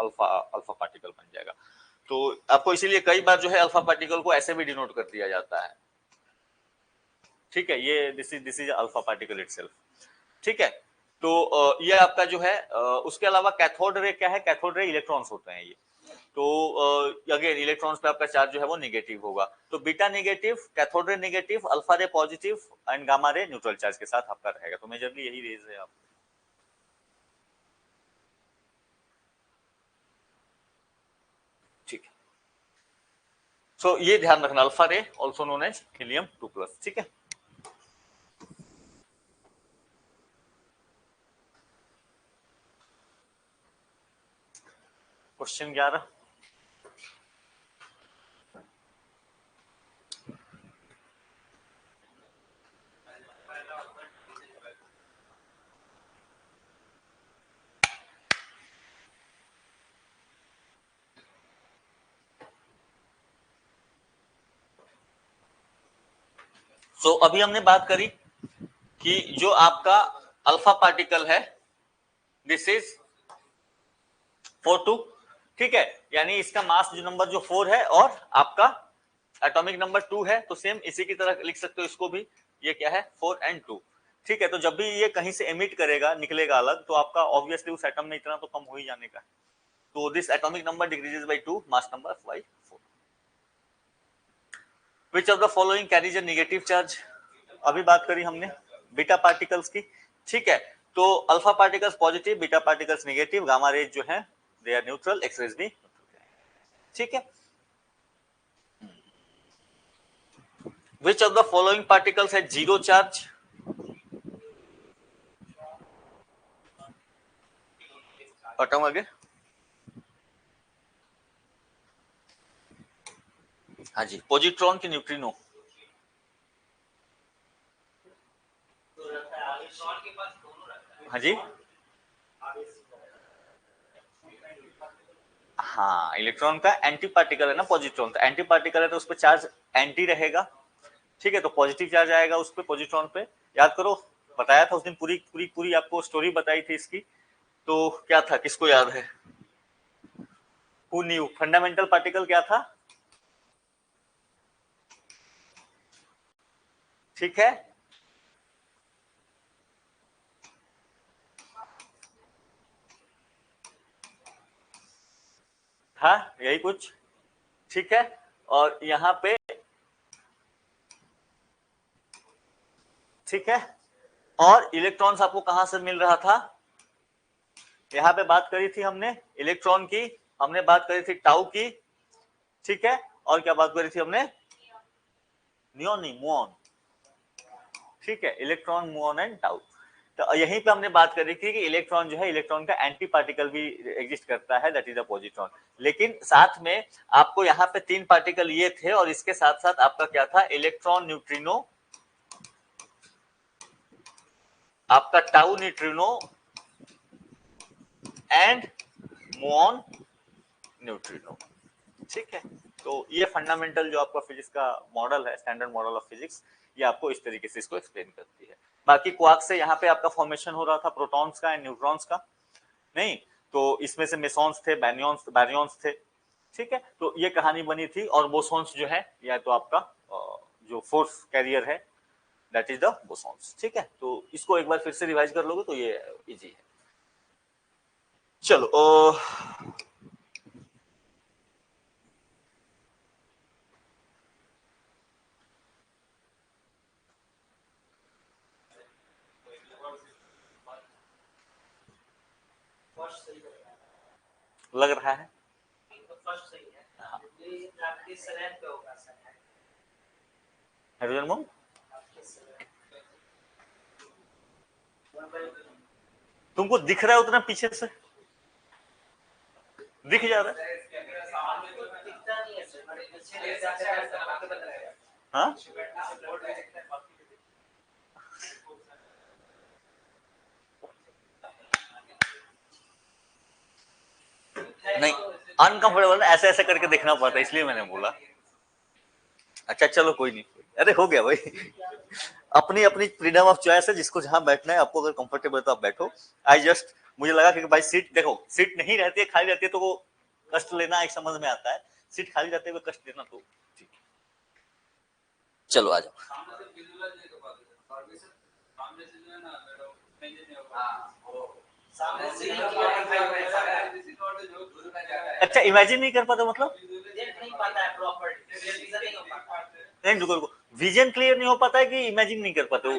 अल्फा अल्फा पार्टिकल बन जाएगा, तो आपको इसीलिए कई बार जो है अल्फा पार्टिकल को ऐसे भी डिनोट कर दिया जाता है, ठीक है, ये this is alpha particle itself, ठीक है, तो ये आपका जो है, उसके अलावा कैथोड रे क्या है, कैथोड रे इलेक्ट्रॉन्स होते हैं ये, तो अगेन इलेक्ट्रॉन्स पे आपका चार्ज जो है वो नेगेटिव होगा, तो beta negative, cathode ray negative, alpha रे positive and gamma ray neutral charge के साथ आपका रहेगा, तो मेजरली यही रेज है आप, ठीक है, सो ये ध्यान रखना, अल्फा रे ऑल्सो नोन एज हीलियम 2+, ठीक है। क्वेश्चन 11, सो अभी हमने बात करी कि जो आपका अल्फा पार्टिकल है दिस इज 4 2, ठीक है, यानी इसका मास जो नंबर जो 4 है और आपका एटॉमिक नंबर 2 है, तो सेम इसी की तरह लिख सकते हो इसको भी, ये क्या है 4 and 2, ठीक है, तो जब भी ये कहीं से एमिट करेगा निकलेगा अलग, तो आपका ऑब्वियसली उस एटम में इतना तो कम हो ही जाने का, तो this atomic number decreases by 2, mass number by 4। Which of the following carries a negative charge, अभी बात करी हमने बीटा पार्टिकल्स की, ठीक है, तो alpha particles positive, beta particles negative, gamma rays जो है they are neutral, X rays भी, ठीक है। Which of the following particles है जीरो चार्ज, बताऊं आगे? हाँ जी, पॉजिट्रॉन की न्यूट्रिनो। हाँ जी, हाँ, इलेक्ट्रॉन का एंटी पार्टिकल है ना पॉजिट्रॉन, तो एंटी पार्टिकल है तो उस पर चार्ज एंटी रहेगा, ठीक है, तो पॉजिटिव चार्ज आएगा उस पर पॉजिट्रॉन पे। याद करो, बताया था उस दिन, पूरी पूरी पूरी आपको स्टोरी बताई थी इसकी। तो क्या था, किसको याद है? हु न्यू फंडामेंटल पार्टिकल क्या था? ठीक है, था यही कुछ, ठीक है। और यहाँ पे, ठीक है, और इलेक्ट्रॉन्स आपको कहां से मिल रहा था? यहाँ पे बात करी थी हमने इलेक्ट्रॉन की, हमने बात करी थी टाउ की, ठीक है, और क्या बात करी थी हमने? नियोन नहीं, मुऑन, ठीक है, इलेक्ट्रॉन, मुऑन एंड टाउ। तो यहीं पे हमने बात करी थी कि इलेक्ट्रॉन जो है, इलेक्ट्रॉन का एंटी पार्टिकल भी एग्जिस्ट करता है, दैट इज द पॉजिट्रॉन। लेकिन साथ में आपको यहाँ पे 3 पार्टिकल ये थे, और इसके साथ साथ आपका क्या था? इलेक्ट्रॉन न्यूट्रिनो, आपका टाउ न्यूट्रिनो एंड मुऑन न्यूट्रिनो, ठीक है। तो ये फंडामेंटल जो आपका फिजिक्स का मॉडल है, स्टैंडर्ड मॉडल ऑफ फिजिक्स, ये आपको इस तरीके से इसको एक्सप्लेन करती है। बाकी क्वार्क से यहाँ पे आपका फॉर्मेशन हो रहा था प्रोटॉन्स का एंड न्यूट्रॉन्स का, नहीं तो इसमें से मेसॉन्स थे, बैरियंस थे, ठीक है। तो ये कहानी बनी थी, और बोसॉन्स जो है, या तो आपका जो फोर्स कैरियर है, दैट इज द बोसॉन्स, ठीक है। तो इसको एक बार फिर से रिवाइज कर लोगे तो ये इजी है। चलो लग रहा है हाइड्रोजन बम, तुमको दिख रहा है उतना पीछे से? दिख जा रहा है? हाँ, नहीं, अनकंफर्टेबल ऐसे ऐसे करके देखना पड़ता है, इसलिए मैंने बोला। अच्छा चलो कोई नहीं, अरे हो गया भाई। अपनी अपनी फ्रीडम ऑफ चॉइस है, जिसको जहां बैठना है, आपको अगर कंफर्टेबल है तो आप बैठो। आई जस्ट, मुझे लगा कि भाई सीट देखो, सीट नहीं रहती है, खाली रहती है तो वो कष्ट लेना एक समझ में आता है, सीट खाली रहते हुए कष्ट लेना तो ठीक। चलो आ जाओ। अच्छा, इमेजिन नहीं कर पाते मतलब? नहीं, रुको रुको, विजन क्लियर नहीं हो पाता है कि इमेजिन नहीं कर पाते हो?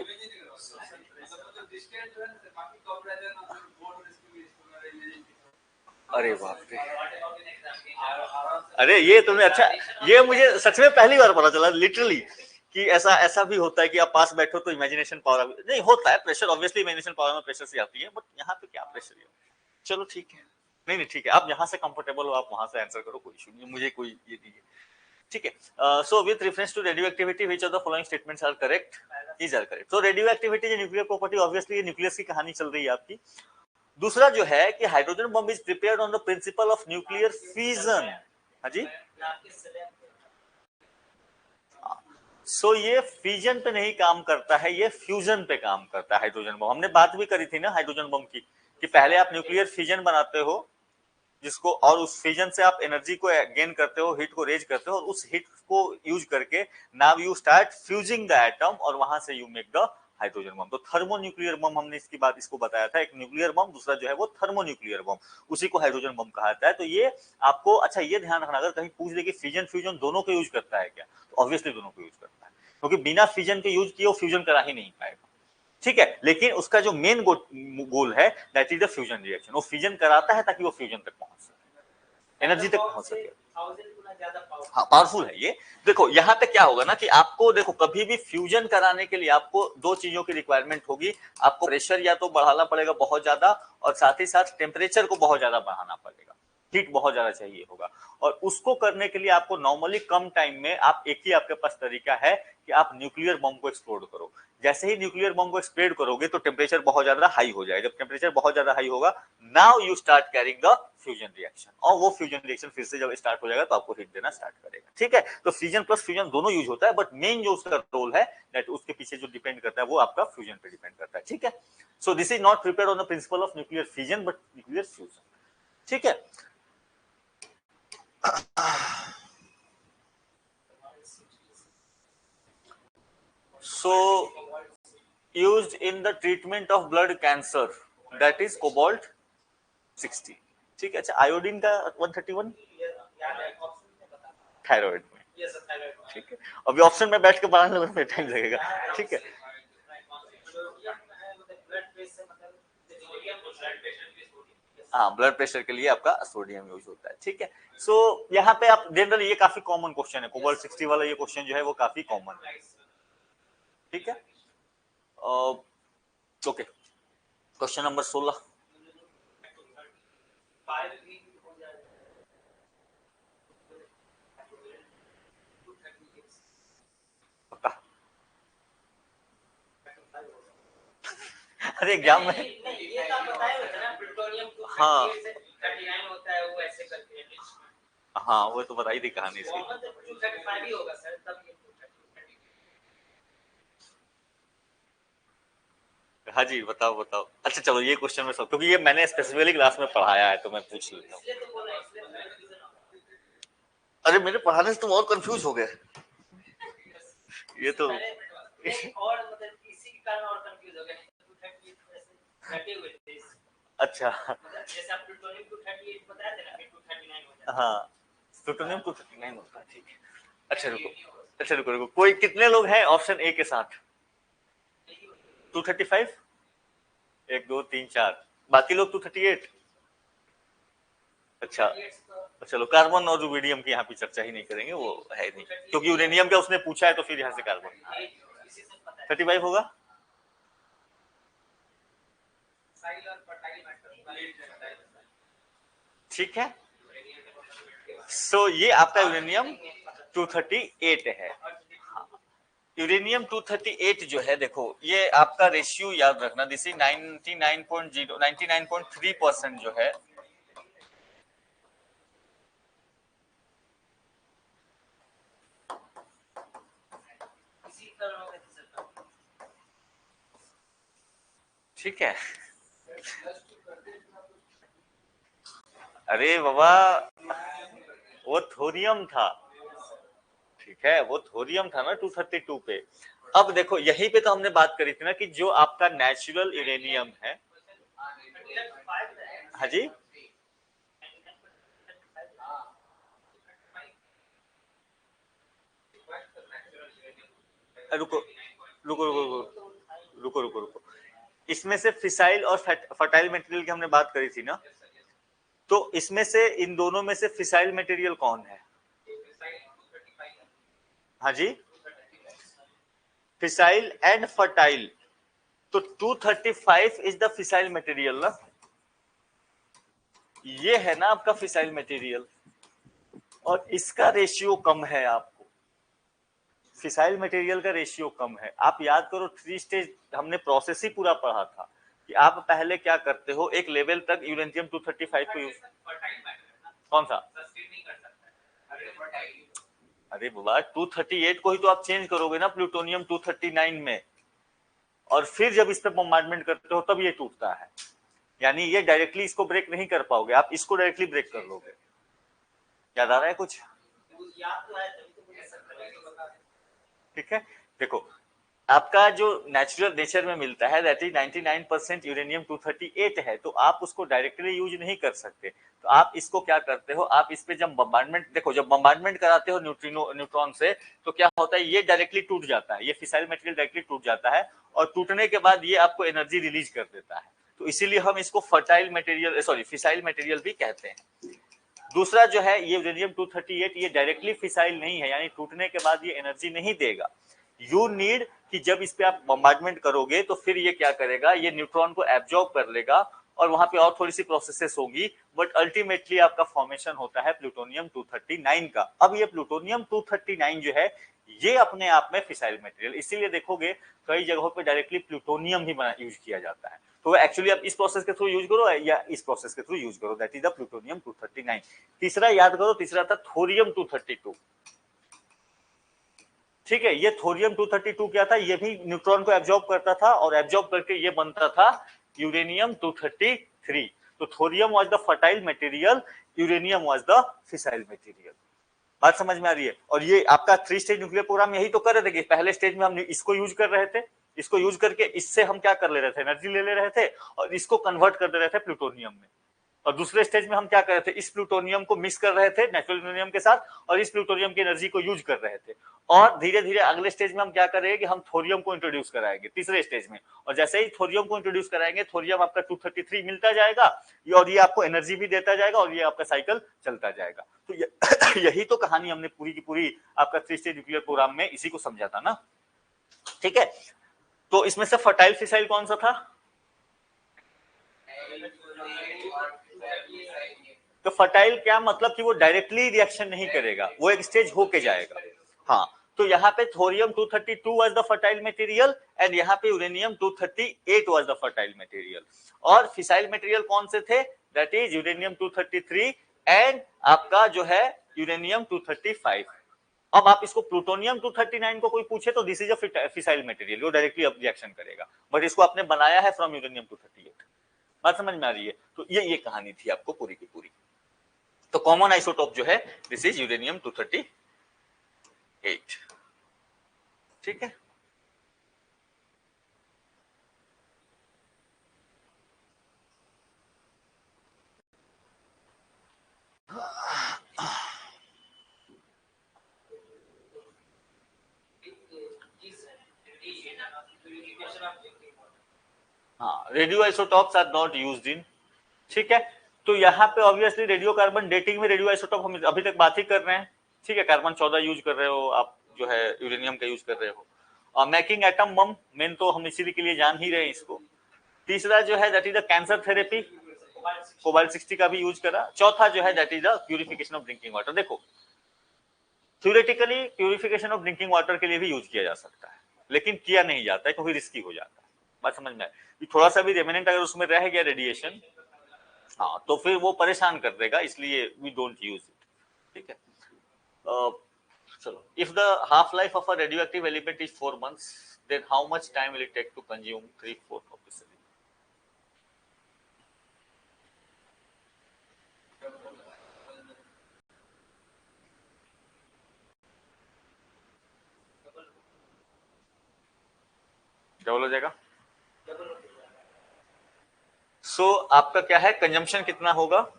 अरे बाप रे, अरे ये तुमने, अच्छा, ये मुझे सच में पहली बार पता चला लिटरली, कि ऐसा ऐसा भी होता है कि आप पास बैठो तो इमेजिनेशन पावर नहीं होता है, प्रेशर ऑब्वियसली इमेजिनेशन पावर में प्रेशर से आती है, बट यहाँ पे क्या प्रेशर है? चलो ठीक है, नहीं नहीं ठीक है, आप जहां से कंफर्टेबल हो आप वहां से आंसर करो, कोई इशू नहीं, मुझे कोई ये नहीं है, ठीक है। So with reference to radioactivity which of the following statements are correct? Is are correct. So radioactivity is nuclear property, obviously ये न्यूक्लियस की कहानी चल रही है आपकी। दूसरा जो है कि hydrogen bomb is prepared on the principle of nuclear fusion. हाँ जी, सो ये फ्यूजन पे नहीं काम करता है, ये फ्यूजन पे काम करता है हाइड्रोजन बम। हमने बात भी करी थी ना हाइड्रोजन बम की, कि पहले आप न्यूक्लियर फ्यूजन बनाते हो, जिसको, और उस फ्यूजन से आप एनर्जी को गेन करते हो, हीट को रेज करते हो, और उस हीट को यूज करके now you start fusing the atom, और वहां से you make the hydrogen bomb. तो थर्मो न्यूक्लियर बम, हमने इसकी बात, इसको बताया था, एक न्यूक्लियर बम, दूसरा जो है वो थर्मो न्यूक्लियर बम, उसी को हाइड्रोजन बम कहा जाता है। तो ये आपको, अच्छा ये ध्यान रखना, अगर कहीं पूछ दे कि फ्यूजन फ्यूजन दोनों को यूज करता है क्या, तो ऑब्वियसली दोनों को यूज करता है, क्योंकि बिना फ्यूजन के यूज किए वो फ्यूजन करा ही नहीं पाएगा, ठीक है। लेकिन उसका जो मेन गोल है, that is the fusion reaction, वो फ्यूजन कराता है ताकि वो फ्यूजन तक पहुंच सके। एनर्जी तक पहुंच सके। हाँ, पावरफुल है ये। देखो यहाँ पे क्या होगा ना कि आपको देखो कभी भी फ्यूजन कराने के लिए आपको दो चीजों की रिक्वायरमेंट होगी। आपको प्रेशर या तो बढ़ाना पड़ेगा बहुत ज्यादा, और साथ ही साथ टेम्परेचर को बहुत ज्यादा बढ़ाना पड़ेगा, हीट बहुत ज्यादा चाहिए होगा। और उसको करने के लिए आपको नॉर्मली कम टाइम में आप एक ही आपके पास तरीका है कि आप न्यूक्लियर बम को एक्सप्लोड करो। जैसे ही न्यूक्लियर बम को एक्सप्लोड करोगे तो टेम्परेचर बहुत ज्यादा हाई हो जाएगा। जब टेम्परेचर बहुत ज्यादा हाई होगा, now you start carrying the fusion reaction, और वो फ्यूजन रिएक्शन फिर से जब स्टार्ट हो जाएगा तो आपको हीट देना स्टार्ट करेगा। ठीक है, तो फ्यूजन प्लस फ्यूजन दोनों यूज होता है, बट मेन जो उसका रोल है दैट उसके पीछे जो डिपेंड करता है वो आपका फ्यूजन पे डिपेंड करता है। ठीक है, so this is not prepared on the principle of nuclear fusion but nuclear fusion. ठीक है, so used in the treatment of blood cancer, that is cobalt 60। ठीक है, अच्छा आयोडीन का 131 थायराइड में। ठीक है, अभी ऑप्शन में बैठ के बनाने में टाइम लगेगा। ठीक है, हाँ, ब्लड प्रेशर के लिए आपका सोडियम यूज होता है। ठीक है, सो यहाँ पे आप जनरल, ये काफी कॉमन क्वेश्चन है, कोबाल्ट 60 वाला ये क्वेश्चन जो है वो काफी कॉमन है। ठीक है, ओके, क्वेश्चन नंबर 16। अरे एग्जाम में ये तो आप बताए होते ना, प्लूटोनियम 238 हाँ 39 होता है, वो ऐसे करके है। हाँ, वो तो बता ही थी कहानी इसकी। 235 ही होगा सर, तब ये 238। हाँ जी, बताओ बताओ। अच्छा चलो, ये क्वेश्चन में सब, क्योंकि ये मैंने स्पेसिफिकली क्लास में पढ़ाया है तो मैं पूछ लेता हूँ। अरे मेरे पढ़ाने से तुम और कंफ्यूज हो गए। ये तो और मतलब इसी के कारण और कंफ्यूज हो गए। अच्छा, जैसे आप प्लूटोनियम 238 बताया था ना, फिर 239 हो जाता है। हाँ, प्लूटोनियम 239 होता है। ठीक है, अच्छा रुको, कोई कितने लोग हैं ऑप्शन ए के साथ? 235, 1 2 3 4, बाकी लोग 238। अच्छा, चलो कार्बन और रूबिडियम की यहाँ पे चर्चा ही नहीं करेंगे, वो है नहीं, क्योंकि यूरेनियम का उसने पूछा है तो फिर यहाँ से कार्बन 35 होगा। ठीक है, सो ये आपका यूरेनियम 238 है। यूरेनियम 238 जो है, देखो ये आपका रेशियो याद रखना, दिस इज 99.3% जो है ठीक है। अरे बाबा, वो थोरियम था। ठीक है, वो थोरियम था ना 232 पे। अब देखो यहीं पे तो हमने बात करी थी ना कि जो आपका नेचुरल यूरेनियम है। हाँ जी, रुको रुको रुको रुको रुको रुको, इसमें से फिसाइल और फर्टाइल मटेरियल की हमने बात करी थी ना, तो इसमें से इन दोनों में से फिसाइल मटेरियल कौन है? हाँ जी, फिसाइल एंड फर्टाइल, तो 235 इज द फिसाइल मटेरियल ना, ये है ना आपका फिसाइल मटेरियल, और इसका रेशियो कम है। आपको फिसाइल मटेरियल का रेशियो कम है। आप याद करो 3 स्टेज हमने प्रोसेस ही पूरा पढ़ा था कि आप पहले क्या करते हो, एक लेवल तक यूरेनियम 235 को यूज, कौन सा? अरे बाबा 238 को ही तो आप चेंज करोगे ना प्लूटोनियम 239 में, और फिर जब इस पे बॉम्बार्डमेंट करते हो तब ये टूटता है। यानी ये डायरेक्टली इसको ब्रेक नहीं कर पाओगे, आप इसको डायरेक्टली ब्रेक कर लोगे। याद आ रहा है कुछ? ठीक है, देखो आपका जो नेचुरल नेचर में मिलता है दैट इज 99% यूरेनियम 238 है, तो आप उसको डायरेक्टली यूज नहीं कर सकते। तो आप इसको क्या करते हो, आप इस पे जब बम्बार्डमेंट, देखो जब बम्बार्डमेंट कराते हो न्यूट्रॉन से, तो क्या होता है, ये डायरेक्टली टूट जाता है, ये फिसाइल मटेरियल डायरेक्टली टूट जाता है, और टूटने के बाद ये आपको एनर्जी रिलीज कर देता है। तो इसीलिए हम इसको fertile material, sorry fissile material भी कहते हैं। दूसरा जो है ये यूरेनियम 238 ये डायरेक्टली फिसाइल नहीं है, यानी टूटने के बाद ये एनर्जी नहीं देगा। यू नीड कि जब इस पे आप बम्बार्डमेंट करोगे तो फिर ये क्या करेगा, ये न्यूट्रॉन को एब्जॉर्ब कर लेगा और वहां पे और थोड़ी सी प्रोसेसेस होगी, बट अल्टीमेटली आपका फॉर्मेशन होता है प्लूटोनियम 239 का। अब ये प्लूटोनियम 239 जो है ये अपने आप में फिसाइल मटेरियल, इसीलिए देखोगे कई जगहों पे डायरेक्टली प्लूटोनियम ही यूज किया जाता है। तो एक्चुअली आप इस प्रोसेस के थ्रू यूज करो या इस प्रोसेस के थ्रू यूज करो, दैट इज द प्लूटोनियम 239। तीसरा याद करो, तीसरा था थोरियम 232। ठीक है, ये थोरियम 232 क्या था, ये भी न्यूट्रॉन को एब्जॉर्ब करता था और एब्जॉर्ब करके ये बनता था यूरेनियम 233। तो thorium was the fertile material, uranium was the fissile material. बात समझ में आ रही है? और ये आपका 3 स्टेज न्यूक्लियर प्रोग्राम यही तो कर रहे थे कि पहले स्टेज में हम इसको यूज कर रहे थे, इसको यूज करके इससे हम क्या कर ले रहे थे, एनर्जी ले रहे थे और इसको कन्वर्ट कर दे रहे थे प्लूटोनियम में। और दूसरे स्टेज में हम क्या कर रहे थे, इस प्लूटोनियम को मिक्स कर रहे थे नेचुरल यूरेनियम के साथ और इस प्लूटोनियम की एनर्जी को यूज कर रहे थे। और धीरे धीरे अगले स्टेज में हम क्या करेंगे कि हम थोरियम को इंट्रोड्यूस कराएंगे तीसरे स्टेज में, और जैसे ही थोरियम को इंट्रोड्यूस कराएंगे थोरियम आपका 233 मिलता जाएगा और ये आपको एनर्जी भी देता जाएगा और ये आपका साइकिल चलता जाएगा। तो यही तो कहानी हमने पूरी की पूरी आपका 3 स्टेज न्यूक्लियर प्रोग्राम में इसी को समझा था ना। ठीक है, तो इसमें से फर्टाइल फिसाइल कौन सा था? तो फर्टाइल क्या मतलब कि वो डायरेक्टली रिएक्शन नहीं करेगा, वो एक स्टेज होके जाएगा। हाँ, तो यहाँ पे thorium 232 was the fertile material and यहाँ पे uranium 238 was the fertile material. और फिसाइल मटेरियल कौन से थे? दैट इज यूरेनियम 233 एंड आपका जो है यूरेनियम 235। अब आप इसको प्लूटोनियम 239 को कोई पूछे तो this is a fissile material, वो डायरेक्टली रिएक्शन करेगा, बट इसको आपने बनाया है फ्रॉम यूरेनियम 238। बात समझ में आ रही है? तो ये कहानी थी आपको पूरी की पूरी। तो कॉमन आइसोटोप जो है दिस इज यूरेनियम 238। ठीक है, हाँ, radioisotopes are not used in. ठीक है, तो यहाँ पे ऑब्वियसली रेडियो कार्बन डेटिंग में रेडियो आइसोटॉप हम अभी तक बात ही कर रहे हैं। ठीक है, कार्बन 14 यूज कर रहे हो आप, जो है यूरेनियम का यूज कर रहे हो। और मेकिंग एटम बम मेन तो हम इसी के लिए जान ही रहे हैं इसको। तीसरा जो है that is the cancer therapy, cobalt 60 का भी यूज करा। चौथा जो है that is the purification of drinking water. देखो theoretically purification of drinking water के लिए भी यूज किया जा सकता है, लेकिन किया नहीं जाता है क्योंकि रिस्की हो जाता है। बात समझ में आए? थोड़ा सा भी रेमिनेंट अगर उसमें रह गया रेडिएशन, हाँ, तो फिर वो परेशान कर देगा, इसलिए वी डोंट यूज इट। ठीक है, चलो, if the half life of a radioactive element is 4 months, then how much time will it take to consume 3/4 of this element? Double हो जाएगा। सो आपका क्या है, कंजम्पशन कितना होगा?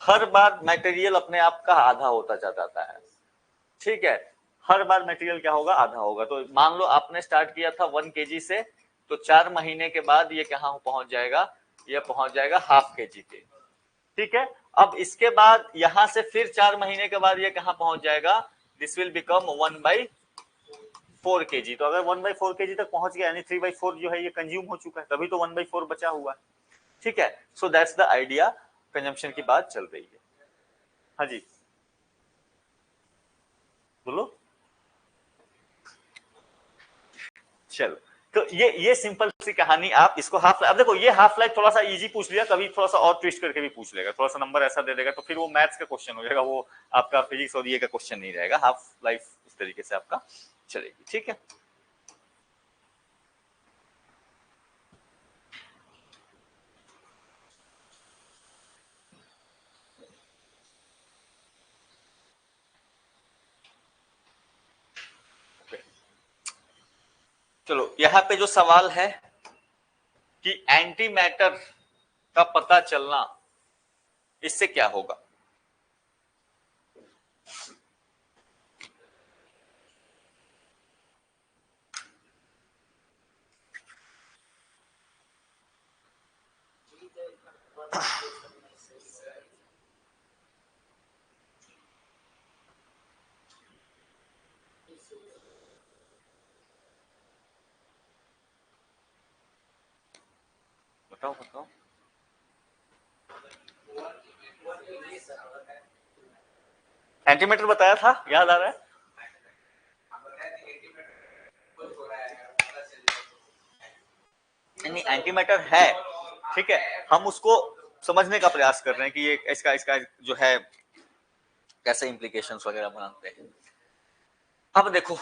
हर बार मटेरियल अपने आप का आधा होता जाता है। ठीक है, हर बार मटेरियल क्या होगा, आधा होगा। तो मान लो आपने स्टार्ट किया था 1 kg से, तो 4 महीने के बाद ये कहाँ पहुंच जाएगा, ये पहुंच जाएगा ½ kg पे। ठीक है, अब इसके बाद यहां से फिर 4 महीने के बाद ये कहाँ पहुंच जाएगा, दिस विल बिकम 1/4 kg। तो अगर 1/4 kg तक पहुंच गया यानी 3/4 जो है ये कंज्यूम हो चुका है, तभी तो 1/4 बचा हुआ है। ठीक है, सो दैट्स द आइडिया, कंजम्पशन की बात चल रही है। हाँ जी बोलो। चलो, तो ये सिंपल सी कहानी, आप इसको हाफ लाइफ, अब देखो ये हाफ लाइफ थोड़ा सा इजी पूछ लिया, कभी थोड़ा सा और ट्विस्ट करके भी पूछ लेगा, थोड़ा सा नंबर ऐसा दे देगा तो फिर वो मैथ्स का क्वेश्चन हो जाएगा, वो आपका फिजिक्स और ये का क्वेश्चन नहीं रहेगा। हाफ लाइफ इस तरीके से आपका चलेगी। ठीक है, चलो यहाँ पे जो सवाल है कि एंटी मैटर का पता चलना, इससे क्या होगा? बताओ बताओ। एंटीमीटर बताया था, याद आ रहा है? नहीं, एंटीमीटर है, ठीक है, हम उसको समझने का प्रयास कर रहे हैं कि ये इसका इसका जो है कैसे इम्प्लीकेशंस वगैरह बनाते हैं। अब देखो,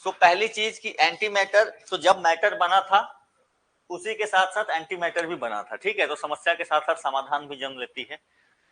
तो पहली चीज कि एंटी मैटर, तो जब मैटर बना था उसी के साथ साथ एंटी मैटर भी बना था, ठीक है, तो समस्या के साथ साथ समाधान भी जन्म लेती है,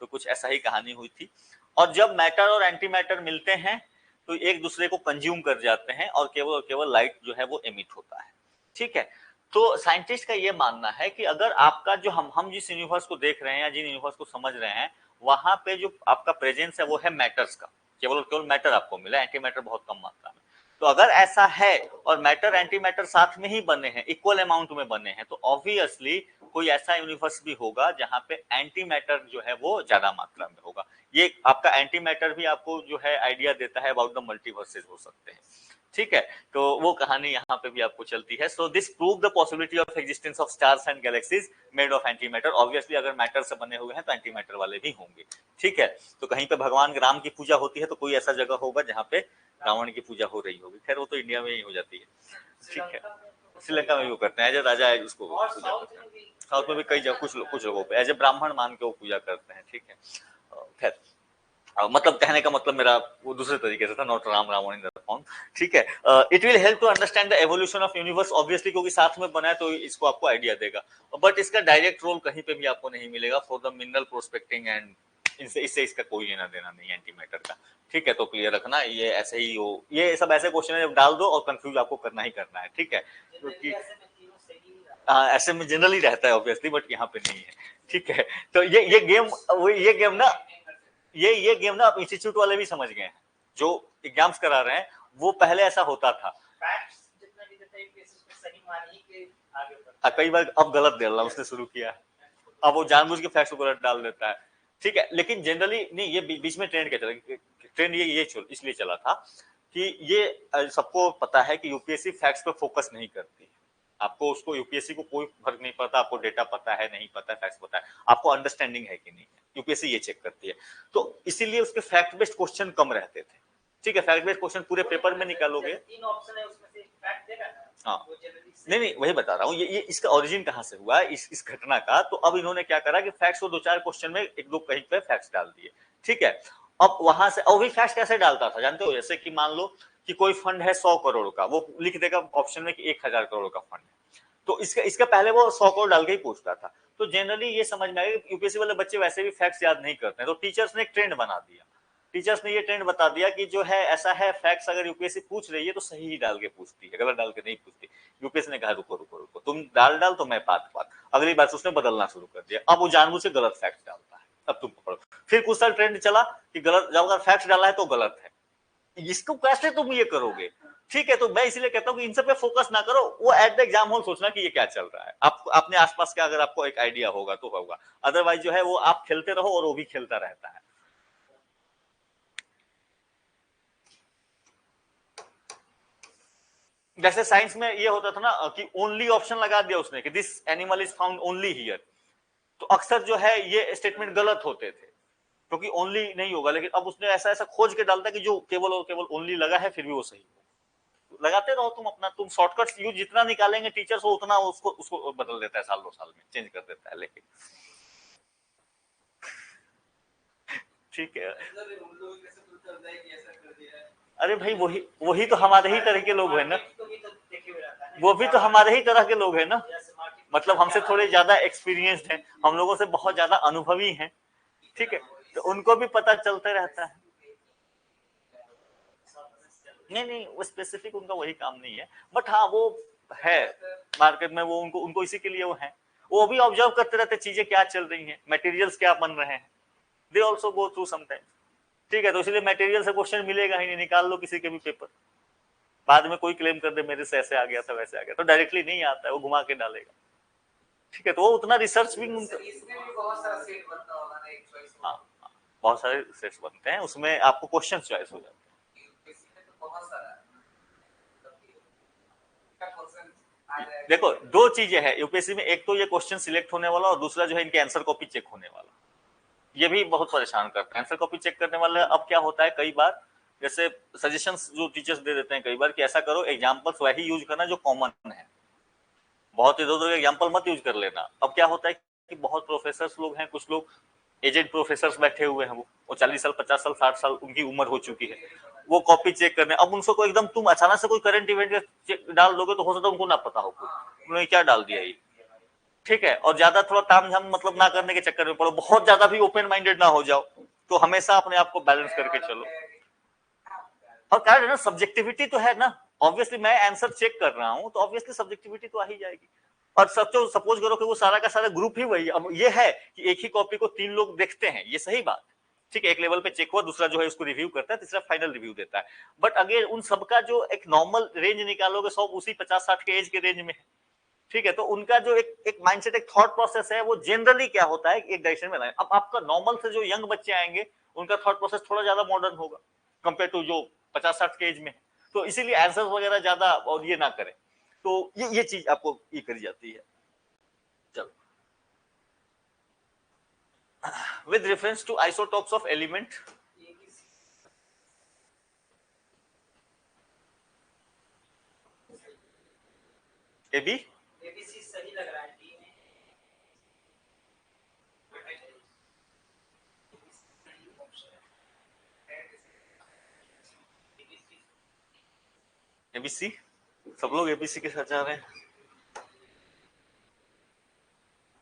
तो कुछ ऐसा ही कहानी हुई थी। और जब मैटर और एंटी मैटर मिलते हैं तो एक दूसरे को कंज्यूम कर जाते हैं और केवल लाइट जो है वो एमिट होता है, ठीक है। तो साइंटिस्ट का ये मानना है कि अगर आपका जो हम जिस यूनिवर्स को देख रहे हैं या जिन यूनिवर्स को समझ रहे हैं, वहां पे जो आपका प्रेजेंस है वो है मैटर्स का, केवल मैटर आपको मिला, एंटी मैटर बहुत कम मात्रा में। तो अगर ऐसा है और मैटर एंटी मैटर साथ में ही बने हैं, इक्वल अमाउंट में बने हैं, तो ऑब्वियसली कोई ऐसा यूनिवर्स भी होगा जहां पे एंटी मैटर जो है वो ज्यादा मात्रा में होगा। ये आपका एंटी मैटर भी आपको जो है आइडिया देता है अबाउट द मल्टीवर्सेस हो सकते हैं, ठीक है। तो वो कहानी यहाँ पे भी आपको चलती है। So this prove the possibility of existence of stars and galaxies made of anti matter. Obviously अगर मैटर से बने हुए हैं तो एंटी मैटर वाले भी होंगे, ठीक है। तो कहीं पे भगवान राम की पूजा होती है तो कोई ऐसा जगह होगा जहाँ पे रावण की पूजा हो रही होगी, खैर वो तो इंडिया में ही हो जाती है, ठीक है। श्रीलंका में भी वो करते हैं, एज ए राजा है उसको पूजा करते हैं। साउथ में भी कई जगह कुछ लोगों पे एज ए ब्राह्मण मान के वो पूजा करते हैं, ठीक है। खैर मतलब कहने का मतलब मेरा वो दूसरे तरीके से था, not Ram Ravan in the form, ठीक है। It will help to understand the evolution of universe, obviously क्योंकि साथ में बना है तो इसको आपको आइडिया देगा, बट इसका डायरेक्ट रोल कहीं पे भी आपको नहीं मिलेगा for the mineral prospecting and इससे इसका कोई लेना देना नहीं एंटी मैटर का, ठीक है। तो क्लियर रखना, ये ऐसे ही हो, ये सब ऐसे क्वेश्चन है डाल दो और कंफ्यूज आपको करना ही करना है, ठीक है। क्योंकि ऐसे में जनरली रहता है ऑब्वियसली, बट यहाँ पे नहीं है, ठीक है। तो ये गेम ना ये गेम ना आप इंस्टीट्यूट वाले भी समझ गए हैं, जो एग्जाम्स करा रहे हैं, वो पहले ऐसा होता था। कई बार अब गलत दे रहा उसने शुरू किया, अब वो जानबूझ के फैक्ट्स को गलत डाल देता है, ठीक है। लेकिन जनरली नहीं, ये बीच में ट्रेंड क्या चला, ट्रेंड ये इसलिए चला था कि ये सबको पता है कि यूपीएससी फैक्ट्स पे फोकस नहीं करती है। आपको उसको यूपीएससी को कोई फर्क नहीं पड़ता, आपको डेटा पता है नहीं पता है, फैक्ट्स पता है, आपको अंडरस्टैंडिंग है कि नहीं है, यूपीएससी ये चेक करती है। तो इसीलिए उसके फैक्ट बेस्ड क्वेश्चन कम रहते थे, ठीक है। फैक्ट बेस्ड क्वेश्चन पूरे पेपर में निकालोगे, तीन ऑप्शन है उसमें से फैक्ट देगा ना, हाँ नहीं वही बता रहा हूँ, ये इसका ओरिजिन कहाँ से हुआ इस घटना का। तो अब इन्होंने क्या करा कि फैक्ट्स को दो चार क्वेश्चन में एक दो कहीं पे फैक्ट्स डाल दिए, ठीक है। अब वहां से और भी फैक्ट्स कैसे डालता था जानते हो, जैसे कि मान लो कि कोई फंड है 100 करोड़ का, वो लिख देगा ऑप्शन में कि 1000 करोड़ का फंड है, तो इसका पहले वो 100 करोड़ डाल के ही पूछता था। तो जनरली ये समझ में आया कि यूपीएससी वाले बच्चे वैसे भी फैक्ट्स याद नहीं करते हैं, तो टीचर्स ने एक ट्रेंड बना दिया, टीचर्स ने ये ट्रेंड बता दिया कि जो है ऐसा है, फैक्ट्स अगर यूपीएससी पूछ रही है तो सही ही डाल के पूछती है, गलत डाल के नहीं पूछती। यूपीएससी ने कहा रुको रुको रुको, तुम डाल तो मैं बात अगली बार उसने बदलना शुरू कर दिया, अब वो जानबूझ से गलत फैक्ट डालता है, अब तुम पकड़ो। फिर कुछ साल ट्रेंड चला कि गलत, जब अगर फैक्ट डाला है तो गलत है, इसको कैसे तुम ये करोगे, ठीक है। तो मैं इसलिए कहता हूँ कि इन सब पे फोकस ना करो, वो एट द एग्जाम हॉल सोचना कि ये क्या चल रहा है, आप अपने आसपास का अगर आपको एक आइडिया होगा तो होगा, अदरवाइज जो है वो आप खेलते रहो और वो भी खेलता रहता है। जैसे साइंस में ये होता था ना कि ओनली ऑप्शन लगा दिया उसने कि this animal is found only here, तो अक्सर जो है ये स्टेटमेंट गलत होते थे क्योंकि ओनली नहीं होगा, लेकिन अब उसने ऐसा ऐसा खोज के डालता कि जो केवल और केवल ओनली लगा है फिर भी वो सही हो। लगाते रहो तुम अपना, तुम शॉर्टकट यूज जितना निकालेंगे टीचर्स वो उतना उसको उसको बदल देता है, साल दो साल में चेंज कर देता है, लेकिन ठीक है। अरे भाई वही वही तो हमारे ही तरह के लोग हैं ना, वो भी तो हमारे ही तरह के लोग हैं ना, मतलब हमसे थोड़े ज्यादा एक्सपीरियंस्ड हैं, हम लोगों से बहुत ज्यादा अनुभवी हैं, ठीक है। तो उनको भी पता चलते रहता है। नहीं वो स्पेसिफिक उनका वही काम नहीं है, बट हाँ वो है मार्केट में, वो उनको उनको इसी के लिए वो है, वो भी ऑब्जर्व करते रहते चीजें क्या चल रही हैं, मटेरियल्स क्या बन रहे हैं, they also go through sometimes, ठीक है। तो इसलिए मटेरियल से क्वेश्चन मिलेगा ही नहीं, निकाल लो किसी के भी पेपर, बाद में कोई क्लेम कर दे मेरे से ऐसे आ गया था वैसे आ गया, तो डायरेक्टली नहीं आता है, वो घुमा के डालेगा, ठीक है। तो वो उतना रिसर्च भी हाँ बहुत सारे सेट्स बनते हैं, उसमें आपको क्वेश्चन चॉइस हो जाते हैं। देखो दो चीजें हैं यूपीएससी में, एक तो ये क्वेश्चन सिलेक्ट होने वाला और दूसरा जो है इनके आंसर कॉपी चेक होने वाला। ये भी बहुत परेशान करता है आंसर कॉपी चेक करने वाले। अब क्या होता है कई बार जैसे सजेशंस जो टीचर्स दे देते हैं कई बार कि ऐसा करो एग्जांपल्स वही यूज करना जो कॉमन है, बहुत इधर उधर एग्जांपल मत यूज कर लेना। अब क्या होता है कि बहुत प्रोफेसर लोग हैं, कुछ लोग एजेड प्रोफेसर बैठे हुए हैं, वो 40 साल 50 साल 60 साल उनकी उम्र हो चुकी है, वो कॉपी चेक करने। अब उनको एकदम तुम अचानक से कोई करंट इवेंट डाल दोगे तो हो सकता है उनको ना पता हो उन्होंने क्या डाल दिया ये, ठीक है। और ज्यादा थोड़ा ताम झाम मतलब ना करने के चक्कर में पड़ो, बहुत ज्यादा भी ओपन माइंडेड ना हो जाओ। तो हमेशा अपने आप को बैलेंस करके चलो। और क्या है ना, सब्जेक्टिविटी तो है ना, ऑब्वियसली मैं आंसर चेक कर रहा हूं तो ऑब्वियसली सब्जेक्टिविटी तो आ ही जाएगी। और सपोज करो कि वो सारा का सारा ग्रुप ही वही, अब ये है कि एक ही कॉपी को 3 लोग देखते हैं, ये सही बात, ठीक है। एक लेवल पे चेक हुआ, दूसरा जो है उसको रिव्यू करता है, तीसरा फाइनल रिव्यू देता है। बट अगर उन सबका जो एक नॉर्मल रेंज निकालोगे, सब उसी 50-60 के एज के रेंज में है, ठीक है। तो उनका जो एक माइंडसेट, एक थॉट प्रोसेस है, वो जनरली क्या होता है एक डायरेक्शन में। अब आपका नॉर्मल से जो यंग बच्चे आएंगे उनका थॉट प्रोसेस थोड़ा ज्यादा मॉडर्न होगा कंपेयर टू जो 50-60 के एज में है। तो इसीलिए आंसर वगैरह ज्यादा और ये ना करें, तो ये चीज आपको ये करी जाती है। चलो, with reference to isotopes of element, A B ABC सही लग रहा है, डी में एबीसी, सब लोग एबीसी के साथ जा रहे हैं,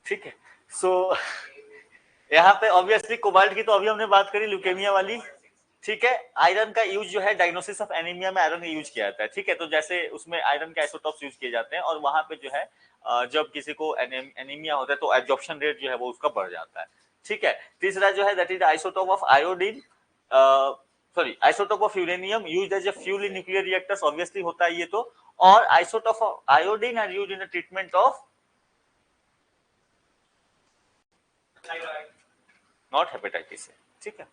ठीक है। सो यहाँ पे ऑब्वियसली कोबाल्ट की तो अभी हमने बात करी, ल्यूकेमिया वाली, ठीक है। आयरन का यूज जो है डायग्नोसिस ऑफ एनीमिया में आयरन का यूज किया जाता है, ठीक है। तो जैसे उसमें आयरन के आइसोटॉप्स यूज किए जाते हैं और वहां पे जो है जब किसी को एनीमिया होता है तो एब्जॉर्प्शन रेट जो है वो उसका बढ़ जाता है, ठीक है। तीसरा जो है that is isotope of iodine, sorry isotope of uranium used as a fuel in nuclear reactors, obviously होता है ये तो। और isotope of iodine are used in the treatment of not hepatitis, ठीक है।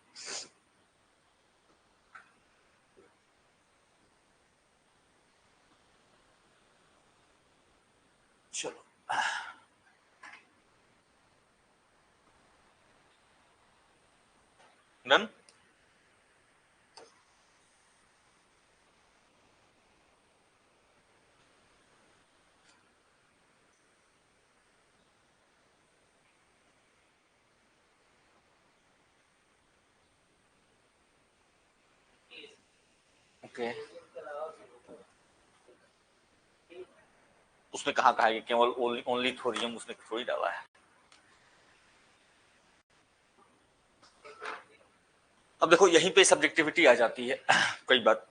चलो, डन। ओके, उसने कहा है कि केवल ओनली थोरियम उसने थोड़ी डाला है। अब देखो यहीं पे सब्जेक्टिविटी आ जाती है कई बार।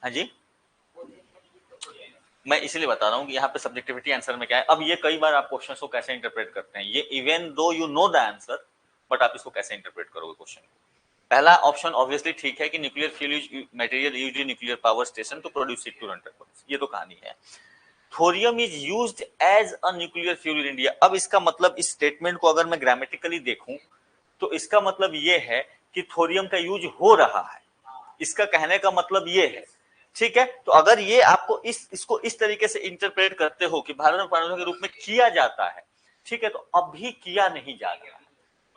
हाँ जी, मैं इसीलिए बता रहा हूँ कि यहाँ पे सब्जेक्टिविटी आंसर में क्या है। अब ये कई बार आप क्वेश्चन को कैसे इंटरप्रेट करते हैं, ये even though you know the answer but आप इसको कैसे इंटरप्रेट करोगे क्वेश्चन को। पहला ऑप्शन ऑब्वियसली ठीक है कि nuclear fuel material used in nuclear power station to produce it to run turbines, ये तो कहानी है। Thorium is used as a nuclear fuel in India. अब इसका मतलब इस स्टेटमेंट को अगर मैं ग्रामेटिकली देखूं तो इसका मतलब ये है कि थोरियम का यूज हो रहा है, इसका कहने का मतलब ये है, ठीक है। तो अगर ये आपको इसको इस तरीके से इंटरप्रेट करते हो कि भारत में परमाणु के रूप में किया जाता है, ठीक है, तो अभी किया नहीं जा रहा है,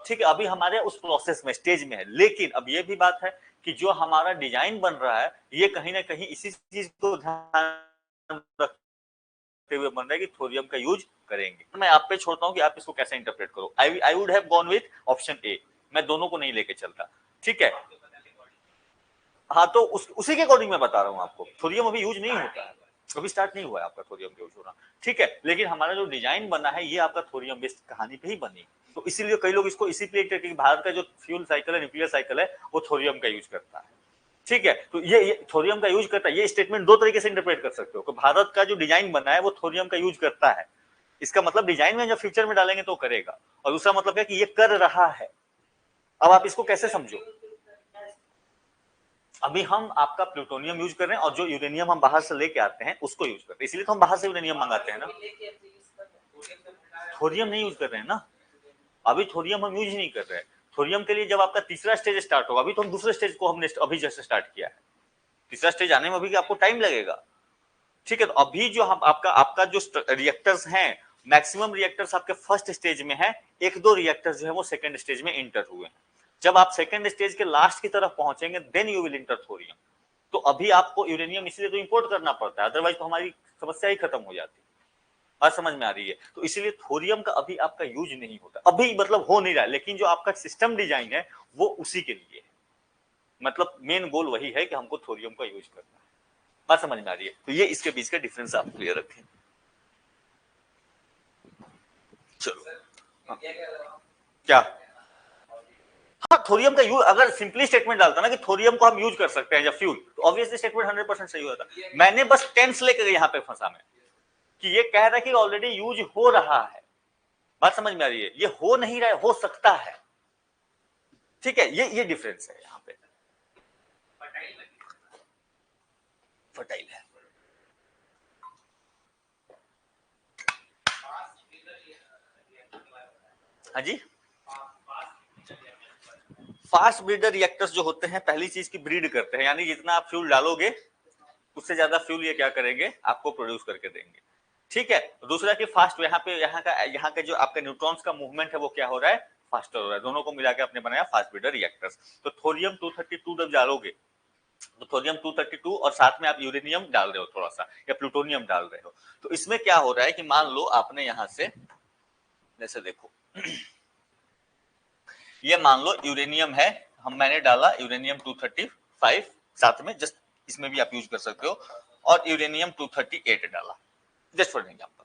ठीक है, अभी हमारे उस प्रोसेस में स्टेज में है। लेकिन अब ये भी बात है कि जो हमारा डिजाइन बन रहा है ये कहीं ना कहीं इसी चीज को ध्यान रखते हुए बन रहा है कि थोरियम का यूज करेंगे। मैं आप पे छोड़ता हूं कि आप इसको कैसे इंटरप्रेट करो। I would have gone with option A, मैं दोनों को नहीं लेके चलता, ठीक है। हाँ, तो उसी के अकॉर्डिंग मैं बता रहा हूँ आपको, थोरियम अभी यूज नहीं होता है, अभी स्टार्ट नहीं हुआ है आपका थोरियम का यूज होना, ठीक है। लेकिन हमारा जो डिजाइन बना है ये आपका थोरियम बेस्ड कहानी पे ही बनी, तो इसीलिए कई लोग इसको इसी प्लेट करके भारत का जो फ्यूल साइकिल है, न्यूक्लियर साइकिल है, वो थोरियम का यूज करता है, ठीक है। तो ये थोरियम का यूज करता है, ये स्टेटमेंट दो तरीके से इंटरप्रेट कर सकते हो कि भारत का जो डिजाइन बना है वो थोरियम का यूज करता है, इसका मतलब डिजाइन में जब फ्यूचर में डालेंगे तो करेगा, और दूसरा मतलब है कि ये कर रहा है। अब आप इसको कैसे समझो, अभी हम आपका प्लूटोनियम यूज कर रहे हैं और जो यूरेनियम हम बाहर से लेके आते हैं उसको यूज करते हैं, इसलिए तो हम बाहर से यूरेनियम मंगाते हैं ना, थोरियम नहीं यूज कर रहे हैं ना, अभी थोरियम हम यूज नहीं कर रहे हैं। थोरियम के लिए जब आपका तीसरा स्टेज स्टार्ट होगा, अभी तो हम दूसरे स्टेज को हमने अभी जैसे स्टार्ट किया है, तीसरा स्टेज आने में अभी आपको टाइम लगेगा, ठीक है, तो अभी जो हम आपका आपका जो रिएक्टर्स हैं, मैक्सिमम रिएक्टर्स आपके फर्स्ट स्टेज में है, एक दो रिएक्टर्स जो है वो सेकंड स्टेज में इंटर हुए हैं। जब आप सेकंड स्टेज के लास्ट की तरफ पहुंचेंगे then you will enter thorium. तो अभी आपको यूरेनियम इसलिए तो इंपोर्ट करना पड़ता है, अदरवाइज तो हमारी समस्या ही खत्म हो जाती। बात समझ में आ रही है? तो इसीलिए थोरियम का अभी आपका यूज नहीं होता, अभी मतलब हो नहीं रहा है, लेकिन जो आपका सिस्टम डिजाइन है वो उसी के लिए है। मतलब मेन गोल वही है कि हमको थोरियम का यूज करना है। बात समझ में आ रही है? तो ये इसके बीच का डिफरेंस आप क्लियर रखें। चलो क्या, हाँ थोरियम का यूज अगर सिंपली स्टेटमेंट डालता ना कि थोरियम को हम यूज कर सकते हैं जब फ्यूल, तो ऑब्वियसली स्टेटमेंट 100% सही होता। मैंने बस टेंस लेकर यहाँ पे फंसा मैं कि ये कह रहा है कि ऑलरेडी यूज हो रहा है। बात समझ में आ रही है? ये हो नहीं रहा है, हो सकता है। ठीक है, ये डिफरेंस है यहाँ पे। फर्टाइल है। हाँ जी, फास्ट ब्रीडर रिएक्टर्स जो होते हैं पहली चीज की ब्रीड करते हैं, यानी जितना आप फ्यूल डालोगे उससे ज्यादा फ्यूल ये क्या करेंगे, आपको प्रोड्यूस करके देंगे। ठीक है, दूसरा कि फास्ट यहाँ का जो आपका न्यूट्रॉन्स का मूवमेंट है वो क्या हो रहा है, फास्टर हो रहा है। दोनों को मिला के आपने बनाया फास्ट ब्रीडर रिएक्टर्स। तो थोरियम 232 जब डालोगे तो थोरियम 232 और साथ में आप यूरेनियम डाल रहे हो थोड़ा सा, या प्लूटोनियम डाल रहे हो, तो इसमें क्या हो रहा है कि मान लो आपने यहां से जैसे देखो ये मान लो यूरेनियम है, मैंने डाला यूरेनियम 235 साथ में, जस्ट इसमें भी आप यूज कर सकते हो, और यूरेनियम 238 डाला जस्ट फॉर एग्जांपल।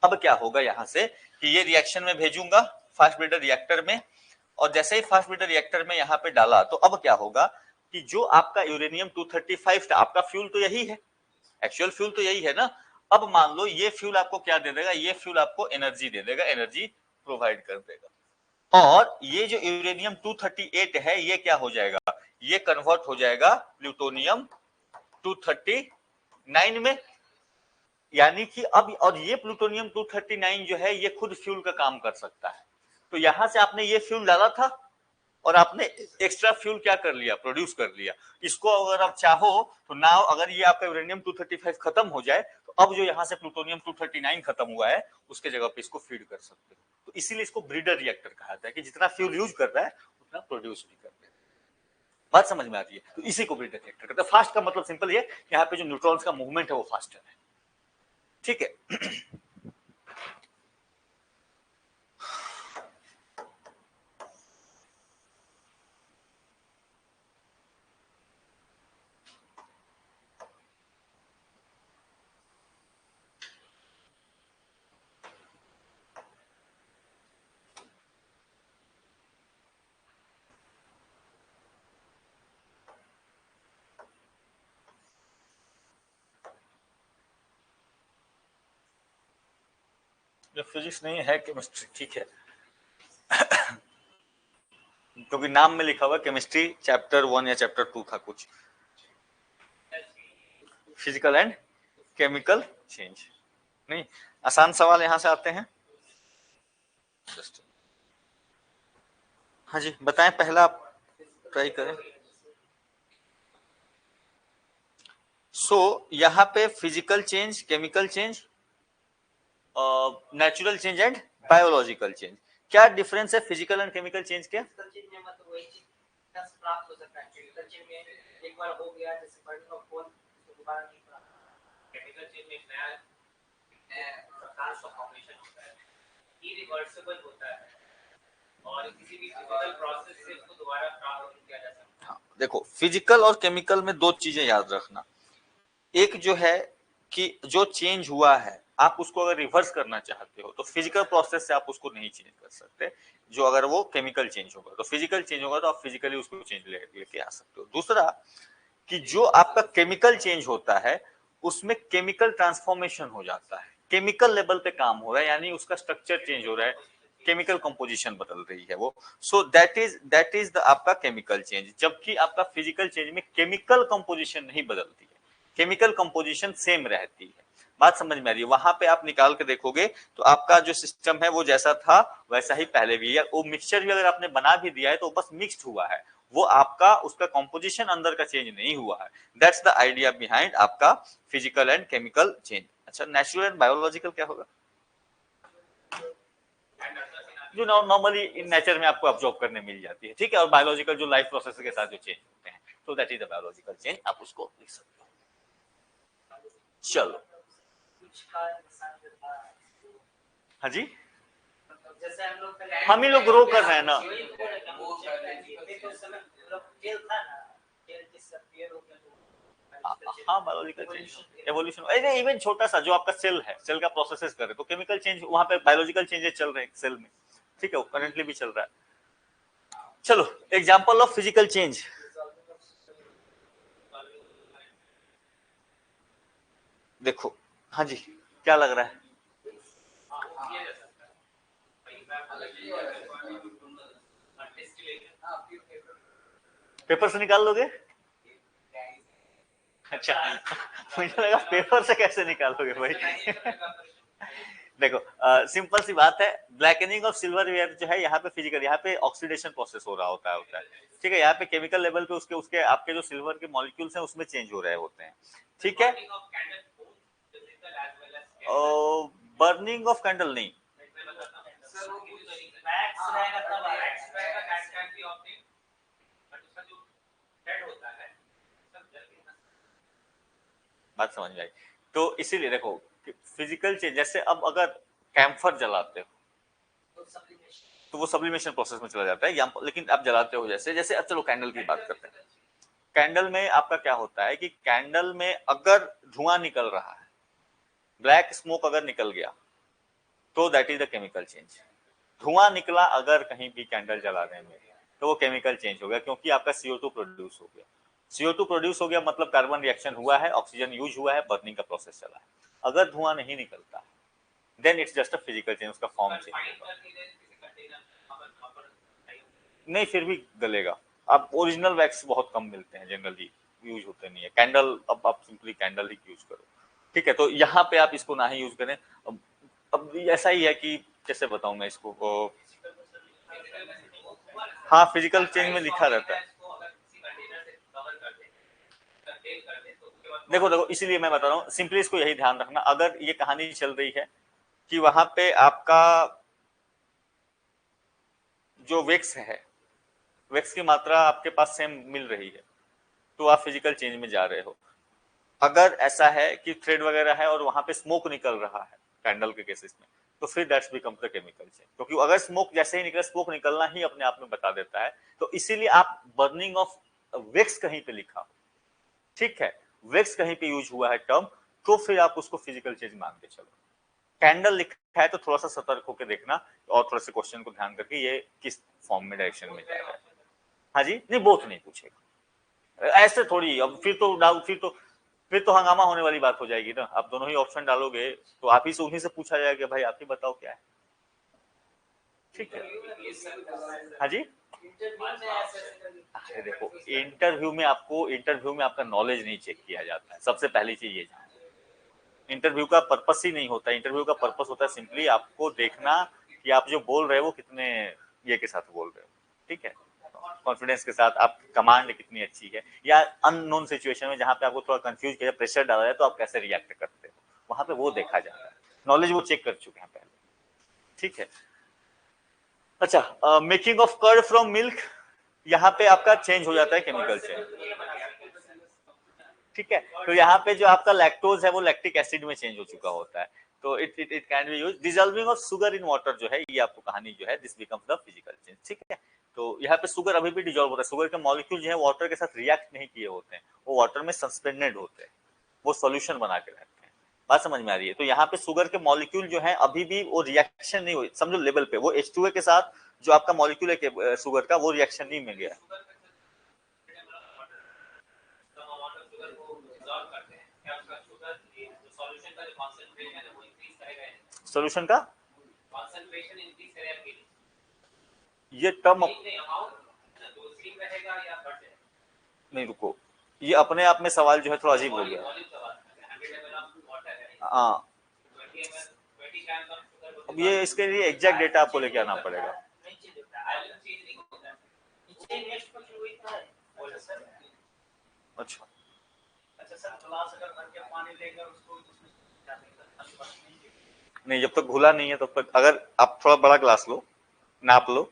अब क्या होगा यहाँ से कि ये रिएक्शन में भेजूंगा फास्ट ब्रीडर रिएक्टर में, और जैसे ही फास्ट ब्रीडर रिएक्टर में यहाँ पे डाला तो अब क्या होगा कि जो आपका यूरेनियम 235 था, आपका फ्यूल तो यही है, एक्चुअल फ्यूल तो यही है ना। अब मान लो ये फ्यूल आपको क्या दे देगा, ये फ्यूल आपको एनर्जी दे देगा, एनर्जी प्रोवाइड कर देगा। और ये जो यूरेनियम 238 है ये क्या हो जाएगा, ये कन्वर्ट हो जाएगा प्लूटोनियम 239 में। यानी कि अब और ये प्लूटोनियम 239 जो है ये खुद फ्यूल का काम कर सकता है। तो यहां से आपने ये फ्यूल डाला था और आपने एक्स्ट्रा फ्यूल क्या कर लिया, प्रोड्यूस कर लिया। इसको अगर आप चाहो तो नाउ अगर ये आपका यूरेनियम 235 खत्म हो जाए तो अब जो यहाँ से प्लूटोनियम 239 खत्म हुआ है उसके जगह पे इसको फीड कर सकते हो। तो इसीलिए इसको ब्रीडर रिएक्टर कहा जाता है कि जितना फ्यूल यूज कर रहा है उतना प्रोड्यूस भी कर रहा है। बात समझ में आती है? तो इसी को ब्रीडर रिएक्टर कहते हैं। फास्ट का मतलब सिंपल ये, यहाँ पे जो न्यूट्रॉन्स का मूवमेंट है वो फास्टर है। ठीक है, फिजिक्स नहीं है केमिस्ट्री, ठीक है क्योंकि नाम में लिखा हुआ केमिस्ट्री चैप्टर 1 या चैप्टर 2 था कुछ, फिजिकल एंड केमिकल चेंज। नहीं, आसान सवाल यहां से आते हैं। हाँ जी बताएं, पहला आप ट्राई करें। यहाँ पे physical change, chemical change, natural change and biological change, क्या डिफरेंस है फिजिकल एंड केमिकल चेंज के? मतलब वही चीज प्राप्त हो सकता है। केमिकल चेंज में एक बार हो गया जैसे बर्न का फोन तो दोबारा नहीं प्राप्त। केमिकल चेंज में नया प्रकार का फॉर्मेशन होता है, इरिवर्सिबल होता है और किसी भी फिजिकल प्रोसेस से उसको दोबारा प्राप्त नहीं किया जा सकता। हाँ, देखो फिजिकल और केमिकल में दो चीजें याद रखना। एक जो है कि जो चेंज हुआ है आप उसको अगर रिवर्स करना चाहते हो तो फिजिकल प्रोसेस से आप उसको नहीं चेंज कर सकते। जो अगर वो केमिकल चेंज होगा तो फिजिकल चेंज होगा तो आप फिजिकली उसको चेंज लेके आ सकते हो। दूसरा कि जो आपका केमिकल चेंज होता है उसमें केमिकल ट्रांसफॉर्मेशन हो जाता है, केमिकल लेवल पे काम हो रहा है, यानी उसका स्ट्रक्चर चेंज हो रहा है, केमिकल कंपोजिशन बदल रही है वो। सो दैट इज द आपका केमिकल चेंज। जबकि आपका फिजिकल चेंज में केमिकल कंपोजिशन नहीं बदलती है, केमिकल कंपोजिशन सेम रहती है। बात समझ में आ रही है? वहां पे आप निकाल के देखोगे तो आपका जो सिस्टम है वो जैसा था वैसा ही पहले भी है। वो मिक्सचर भी अगर आपने बना भी दिया है तो बस मिक्स्ड हुआ है, वो आपका उसका कॉम्पोजिशन अंदर का चेंज नहीं हुआ है। दैट्स द आइडिया बिहाइंड आपका फिजिकल एंड केमिकल चेंज। अच्छा, नेचुरल एंड बायोलॉजिकल क्या होगा? जो नॉर्मली इन नेचर में आपको ऑब्जर्व करने मिल जाती है, ठीक है, और बायोलॉजिकल जो लाइफ प्रोसेस के साथ जो चेंज होते हैं, तो that is the biological change, आप उसको लिख सकते हो। चलो, हाँ जी, जैसे हम लोग हम ही लोग ग्रो कर रहे हैं ना। हाँ, बायोलॉजिकल चेंज, एवोल्यूशन, अरे इवन छोटा सा जो आपका सेल है, सेल का प्रोसेसेस करे तो केमिकल चेंज वहां पे, बायोलॉजिकल चेंजेस चल रहे हैं सेल में, ठीक है, वो करंटली भी चल रहा है। चलो, एग्जांपल ऑफ फिजिकल चेंज। देखो, हाँ जी, क्या लग रहा है? पेपर से निकाल लोगे? अच्छा, मुझे लगा पेपर से कैसे निकालोगे भाई। देखो, सिंपल सी बात है, ब्लैकनिंग ऑफ सिल्वर वेयर जो है यहाँ पे फिजिकल, यहाँ पे ऑक्सीडेशन प्रोसेस हो रहा होता है, ठीक है, यहाँ पे केमिकल लेवल पे उसके उसके आपके जो सिल्वर के मॉलिक्यूल्स हैं उसमें चेंज हो रहे होते हैं, ठीक है। बर्निंग ऑफ कैंडल नहीं, बात समझ में आई। तो इसीलिए देखो, फिजिकल चेंज, जैसे अब अगर कैम्फर जलाते हो तो वो सब्लिमेशन प्रोसेस में चला जाता है, लेकिन आप जलाते हो जैसे जैसे अब चलो कैंडल की बात करते हैं। कैंडल में आपका क्या होता है कि कैंडल में अगर धुआं निकल रहा है, ब्लैक स्मोक अगर निकल गया, तो that is the chemical change. धुआं निकला अगर कहीं भी कैंडल जलाने में, तो वो केमिकल चेंज हो गया, क्योंकि आपका CO2 प्रोड्यूस हो गया। CO2 प्रोड्यूस हो गया मतलब कार्बन रिएक्शन हुआ है, ऑक्सीजन यूज हुआ है, बर्निंग का प्रोसेस चला है। अगर धुआं नहीं निकलता, then it's just a physical change, उसका फॉर्म चेंज होगा। नहीं, फिर भी गलेगा। आप ओरिजिनल वैक्स बहुत कम मिलते हैं, जनरली यूज होते नहीं है कैंडल। अब आप सिंपली कैंडल ही यूज करो, ठीक है। तो यहाँ पे आप इसको ना ही यूज करें। अब ऐसा ही है कि कैसे बताऊं मैं इसको, हाँ, फिजिकल चेंज में लिखा रहता है। देखो देखो, इसीलिए मैं बता रहा हूँ, सिंपली इसको यही ध्यान रखना, अगर ये कहानी चल रही है कि वहां पे आपका जो वेक्स है, वेक्स की मात्रा आपके पास सेम मिल रही है, तो आप फिजिकल चेंज में जा रहे हो। अगर ऐसा है कि थ्रेड वगैरह है और वहां पे स्मोक निकल रहा है कैंडल के केसेस में, तो फिर that's become the chemical change, क्योंकि अगर स्मोक जैसे ही निकले, स्मोक निकलना ही अपने आप में बता देता है। तो इसीलिए आप बर्निंग ऑफ वेक्स कहीं पे लिखा हो, ठीक है, वेक्स कहीं पे यूज हुआ है टर्म, तो फिर आप उसको फिजिकल चेंज मान के चलो। कैंडल लिखा है तो थोड़ा सा सतर्क होकर देखना, और थोड़ा सा क्वेश्चन को ध्यान करके ये किस फॉर्म में, डायरेक्शन में जा रहा है। हाँ जी, नहीं बोथ नहीं पूछेगा, ऐसे थोड़ी। अब फिर तो डाउट, फिर तो हंगामा होने वाली बात हो जाएगी ना। आप दोनों ही ऑप्शन डालोगे तो आप ही से, उन्हीं से पूछा जाएगा, भाई आप ही बताओ क्या है, ठीक है। हाँ जी, अरे देखो, इंटरव्यू में आपका नॉलेज नहीं चेक किया जाता है, सबसे पहली चीज ये जान। इंटरव्यू का पर्पस ही नहीं होता, इंटरव्यू का पर्पस होता है सिंपली आपको देखना कि आप जो बोल रहे हो वो कितने ये के साथ बोल रहे हो, ठीक है, कॉन्फिडेंस के साथ, आप कमांड कितनी अच्छी है, या अननोन सिचुएशन में जहां पे आपको थोड़ा कंफ्यूज किया, प्रेशर डाला जाए, तो आप कैसे रिएक्ट करते हो, वहां पे वो देखा जाता है। नॉलेज वो चेक कर चुके हैं पहले, ठीक है। अच्छा, making of curd from milk, यहाँ पे आपका चेंज हो जाता है केमिकल चेंज, ठीक है। तो यहाँ पे जो आपका लैक्टोज है वो लैक्टिक एसिड में चेंज हो चुका होता है, तो it can be use. Dissolving of sugar in water जो है, ये आपको कहानी जो है, this becomes the physical change, ठीक है। तो यहाँ पे शुगर अभी भी डिजॉल्व होता है, शुगर के मॉलिक्यूल जो है वाटर के साथ रिएक्ट नहीं किए होते हैं, वो वाटर में सस्पेंडेड होते हैं, वो सोल्यूशन बना के रहते हैं। बात समझ में आ रही है? तो यहाँ पे शुगर के मॉलिक्यूल जो है अभी भी वो रिएक्शन नहीं हुई, समझो लेवल पे वो H2A के साथ जो आपका मॉलिक्यूल है शुगर का, वो रिएक्शन नहीं मिल गया। सोल्यूशन का ये टर्म नहीं, रुको, ये अपने आप में सवाल जो है थोड़ा अजीब हो गया। हाँ, अब ये इसके लिए एग्जैक्ट डेटा आपको लेके आना पड़ेगा। अच्छा अच्छा सर, ग्लास अगर भर के पानी लेकर उसको उसमें नहीं, जब तक घुला नहीं है तब तक, अगर आप थोड़ा बड़ा ग्लास लो, नाप लो,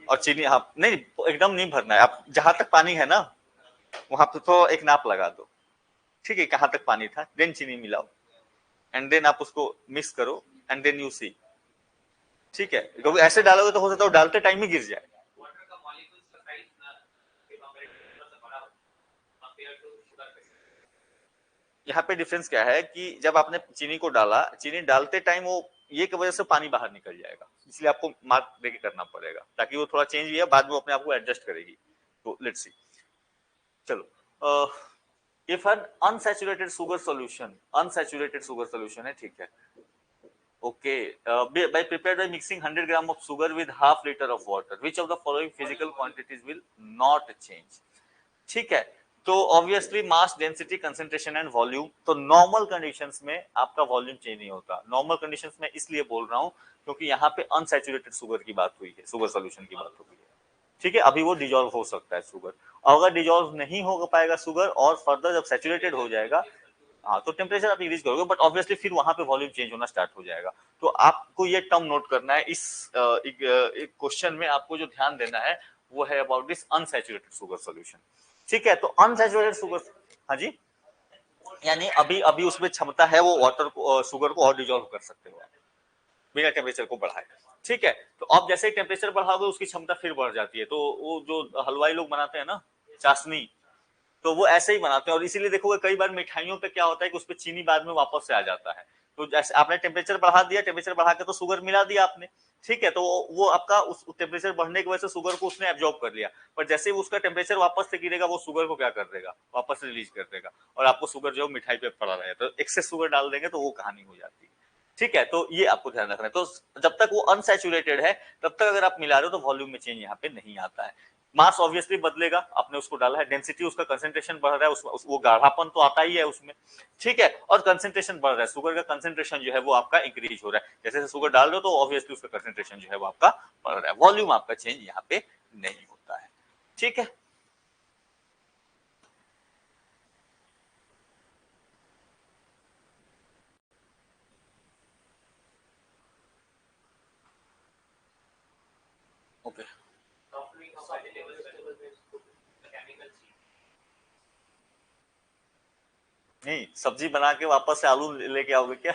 और चीनी, हाँ नहीं एकदम नहीं भरना है, आप जहां तक पानी है ना वहां पे तो एक नाप लगा दो, ठीक है, कहाँ तक पानी था, देन चीनी मिलाओ, एंड देन आप उसको मिक्स करो, एंड देन यू सी, ठीक है, क्योंकि ऐसे डालोगे तो हो सकता है डालते टाइम ही गिर जाए। वाटर का मॉलिक्यूल्स का साइज ना कंपैरेटिवली थोड़ा सा बड़ा हो कंपेयर टू शुगर पे। यहाँ पे डिफरेंस क्या है कि जब आपने चीनी को डाला, चीनी डालते टाइम वो ये की वजह से पानी बाहर निकल जाएगा, इसलिए आपको मार्क देके करना पड़ेगा, ताकि वो थोड़ा चेंज भी है, बाद में वो अपने आप को एडजस्ट करेगी। तो लेट्स सी, चलो, if N unsaturated sugar solution है, ठीक है, okay, by prepared by mixing 100 gram of sugar with half liter of water, which of the following physical quantities will not change, ठीक है, तो obviously mass, density, concentration and volume, तो normal conditions में आपका volume change नहीं होता, normal conditions में इसलिए बोल रहा हूं क्योंकि यहाँ पे अनसैचुरेटेड शुगर की बात हुई है, शुगर सॉल्यूशन की बात हुई है, ठीक है, अभी वो डिजोल्व हो सकता है शुगर, अगर डिजोल्व नहीं हो पाएगा शुगर और फर्दर जब सैचुरेटेड हो जाएगा, हाँ तो टेम्परेचर आप इंक्रीज करोगे, बट ऑब्वियसली फिर वहां पे वॉल्यूम चेंज होना स्टार्ट हो जाएगा। तो आपको ये टर्म नोट करना है, इस एक क्वेश्चन में आपको जो ध्यान देना है वो है about this unsaturated sugar solution, ठीक है, तो अनसैचुरेटेड शुगर, हाँ जी, यानी अभी अभी उसमें क्षमता है वो वाटर को, शुगर को और डिजोल्व कर सकते हो बिना टेम्परेचर को बढ़ाए, ठीक है, तो अब जैसे ही टेम्परेचर बढ़ाओगे उसकी क्षमता फिर बढ़ जाती है, तो वो जो हलवाई लोग बनाते हैं ना चाशनी, तो वो ऐसे ही बनाते हैं, और इसीलिए देखोगे कई बार मिठाइयों पे क्या होता है कि उसपे चीनी बाद में वापस से आ जाता है, तो जैसे आपने टेम्परेचर बढ़ा दिया, टेम्परेचर बढ़ा के तो शुगर मिला दिया आपने, ठीक है, तो वो आपका उस टेम्परेचर बढ़ने की वजह से शुगर को उसने एब्जॉर्ब कर लिया, पर जैसे ही उसका टेम्परेचर वापस से गिरेगा वो शुगर को क्या कर देगा, वापस रिलीज कर देगा, और आपको शुगर जो मिठाई पे पड़ा रहे, तो एक्सेस शुगर डाल देंगे तो वो कहानी हो जाती है, ठीक है, तो ये आपको ध्यान रखना है, तो जब तक वो अनसैचुरेटेड है तब तक अगर आप मिला रहे हो तो वॉल्यूम में चेंज यहाँ पे नहीं आता है, मास ऑब्वियसली बदलेगा, आपने उसको डाला है, डेंसिटी उसका कंसेंट्रेशन बढ़ रहा है, वो गाढ़ापन तो आता ही है उसमें, ठीक है, और कंसेंट्रेशन बढ़ रहा है, शुगर का कंसेंट्रेशन जो है वो आपका इंक्रीज हो रहा है, जैसे जैसे शुगर डाल रहे हो तो ऑब्वियसली उसका कंसेंट्रेशन जो है वो आपका बढ़ रहा है, वॉल्यूम आपका चेंज यहाँ पे नहीं होता है, ठीक है। ओके, सॉफ्टनिंग ऑफ वेजिटेबल्स में केमिकल चीज नहीं सब्जी बना के वापस से आलू लेके आओगे क्या,